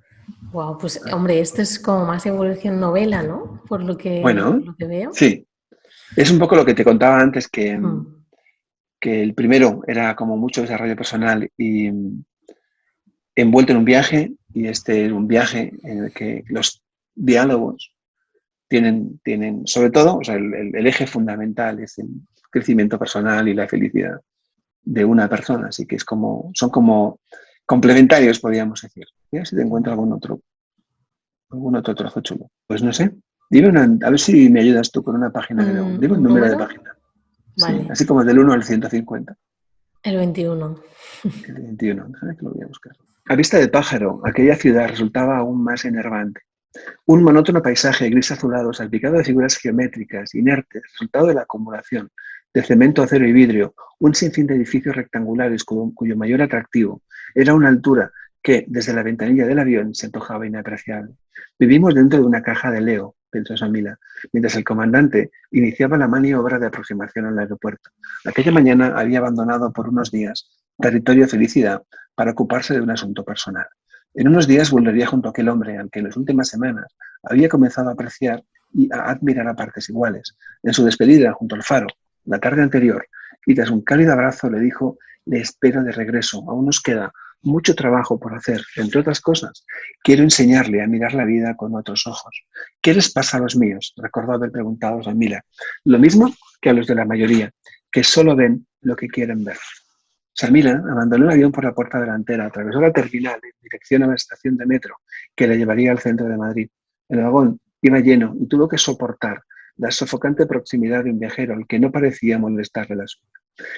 Wow, pues hombre, esto es como más evolución novela, ¿no? Por
Bueno,
lo que veo.
sí. Es un poco lo que te contaba antes,
Hmm.
que el primero era como mucho desarrollo personal y envuelto en un viaje, y este es un viaje en el que los diálogos tienen sobre todo, o sea, el eje fundamental es el crecimiento personal y la felicidad de una persona, así que son como complementarios, podríamos decir. Mira si te encuentro algún otro trozo chulo. Pues no sé. A ver si me ayudas tú con una página que veo. Dime un
¿Un
número de
número?
página. Sí,
Vale,
así como del 1 al 150.
el 21.
El 21. Déjame que lo voy a buscar. A vista de pájaro, aquella ciudad resultaba aún más enervante. Un monótono paisaje gris azulado, salpicado de figuras geométricas, inertes, resultado de la acumulación de cemento, acero y vidrio, un sinfín de edificios rectangulares cuyo mayor atractivo era una altura que, desde la ventanilla del avión, se antojaba inapreciable. Vivimos dentro de una caja de Leo, pensó Samila, mientras el comandante iniciaba la maniobra de aproximación al aeropuerto. Aquella mañana había abandonado por unos días territorio felicidad para ocuparse de un asunto personal. En unos días volvería junto a aquel hombre al que en las últimas semanas había comenzado a apreciar y a admirar a partes iguales. En su despedida junto al faro, la tarde anterior, y tras un cálido abrazo le dijo: le espero de regreso, aún nos queda mucho trabajo por hacer. Entre otras cosas, quiero enseñarle a mirar la vida con otros ojos. ¿Qué les pasa a los míos?, recordó haber preguntado a Samila. Lo mismo que a los de la mayoría, que solo ven lo que quieren ver. Samira abandonó el avión por la puerta delantera, atravesó la terminal en dirección a la estación de metro que le llevaría al centro de Madrid. El vagón iba lleno y tuvo que soportar la sofocante proximidad de un viajero al que no parecía molestarle la suya.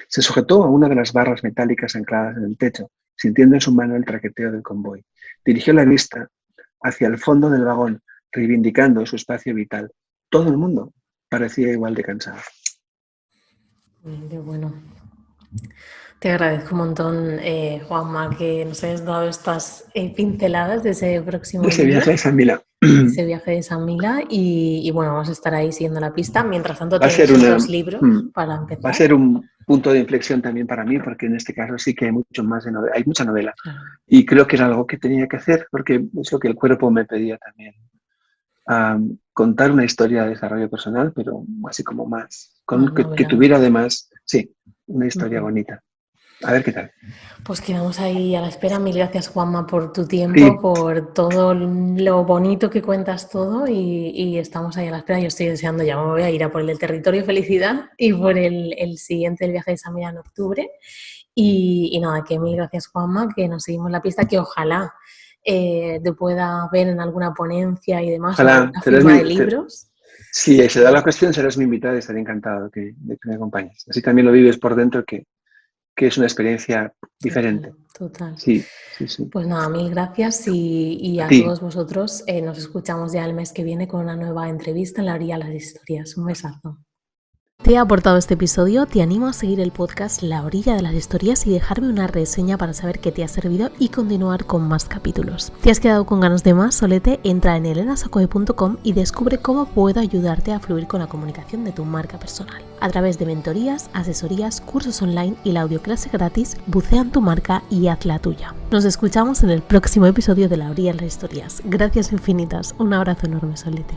Se sujetó a una de las barras metálicas ancladas en el techo, sintiendo en su mano el traqueteo del convoy. Dirigió la vista hacia el fondo del vagón, reivindicando su espacio vital. Todo el mundo parecía igual de cansado.
Qué bueno. Te agradezco un montón, Juanma, que nos hayas dado estas pinceladas de ese
De
próximo
ese viaje
libro,
de Samila.
de ese viaje de San Mila. Y bueno, vamos a estar ahí siguiendo la pista. Mientras tanto,
Va a ser
tienes otros libros para
va a
empezar.
ser un punto de inflexión también para mí, porque en este caso sí que hay mucho más de novela, hay mucha novela.
Claro.
Y creo que era algo que tenía que hacer, porque es lo que el cuerpo me pedía también. Contar una historia de desarrollo personal, pero así como más,
Más
que
novelada.
tuviera además, sí, una historia bonita. A ver qué tal.
Pues quedamos ahí a la espera. Mil gracias, Juanma, por tu tiempo,
Sí,
por todo lo bonito que cuentas todo y estamos ahí a la espera. Yo estoy deseando, ya me voy a ir a por el del Territorio Felicidad y por el siguiente, el viaje de San Millán en octubre. Y nada, que mil gracias, Juanma, que nos seguimos la pista, que ojalá te pueda ver en alguna ponencia y demás o
ojalá.
alguna firma de libros.
Si se da la ocasión, serás mi invitada y estaré encantado de que me acompañes. Así también lo vives por dentro, que es una experiencia diferente.
Total.
Sí, sí, sí.
Pues nada, mil gracias y
A
a
ti.
todos vosotros nos escuchamos ya el mes que viene con una nueva entrevista en La Orilla de las Historias. Un besazo. ¿Te ha aportado este episodio? Te animo a seguir el podcast La Orilla de las Historias y dejarme una reseña para saber qué te ha servido y continuar con más capítulos. ¿Te has quedado con ganas de más, Solete? Entra en elenasacoe.com y descubre cómo puedo ayudarte a fluir con la comunicación de tu marca personal. A través de mentorías, asesorías, cursos online y la audioclase gratis, bucea en tu marca y haz la tuya. Nos escuchamos en el próximo episodio de La Orilla de las Historias. Gracias infinitas. Un abrazo enorme, Solete.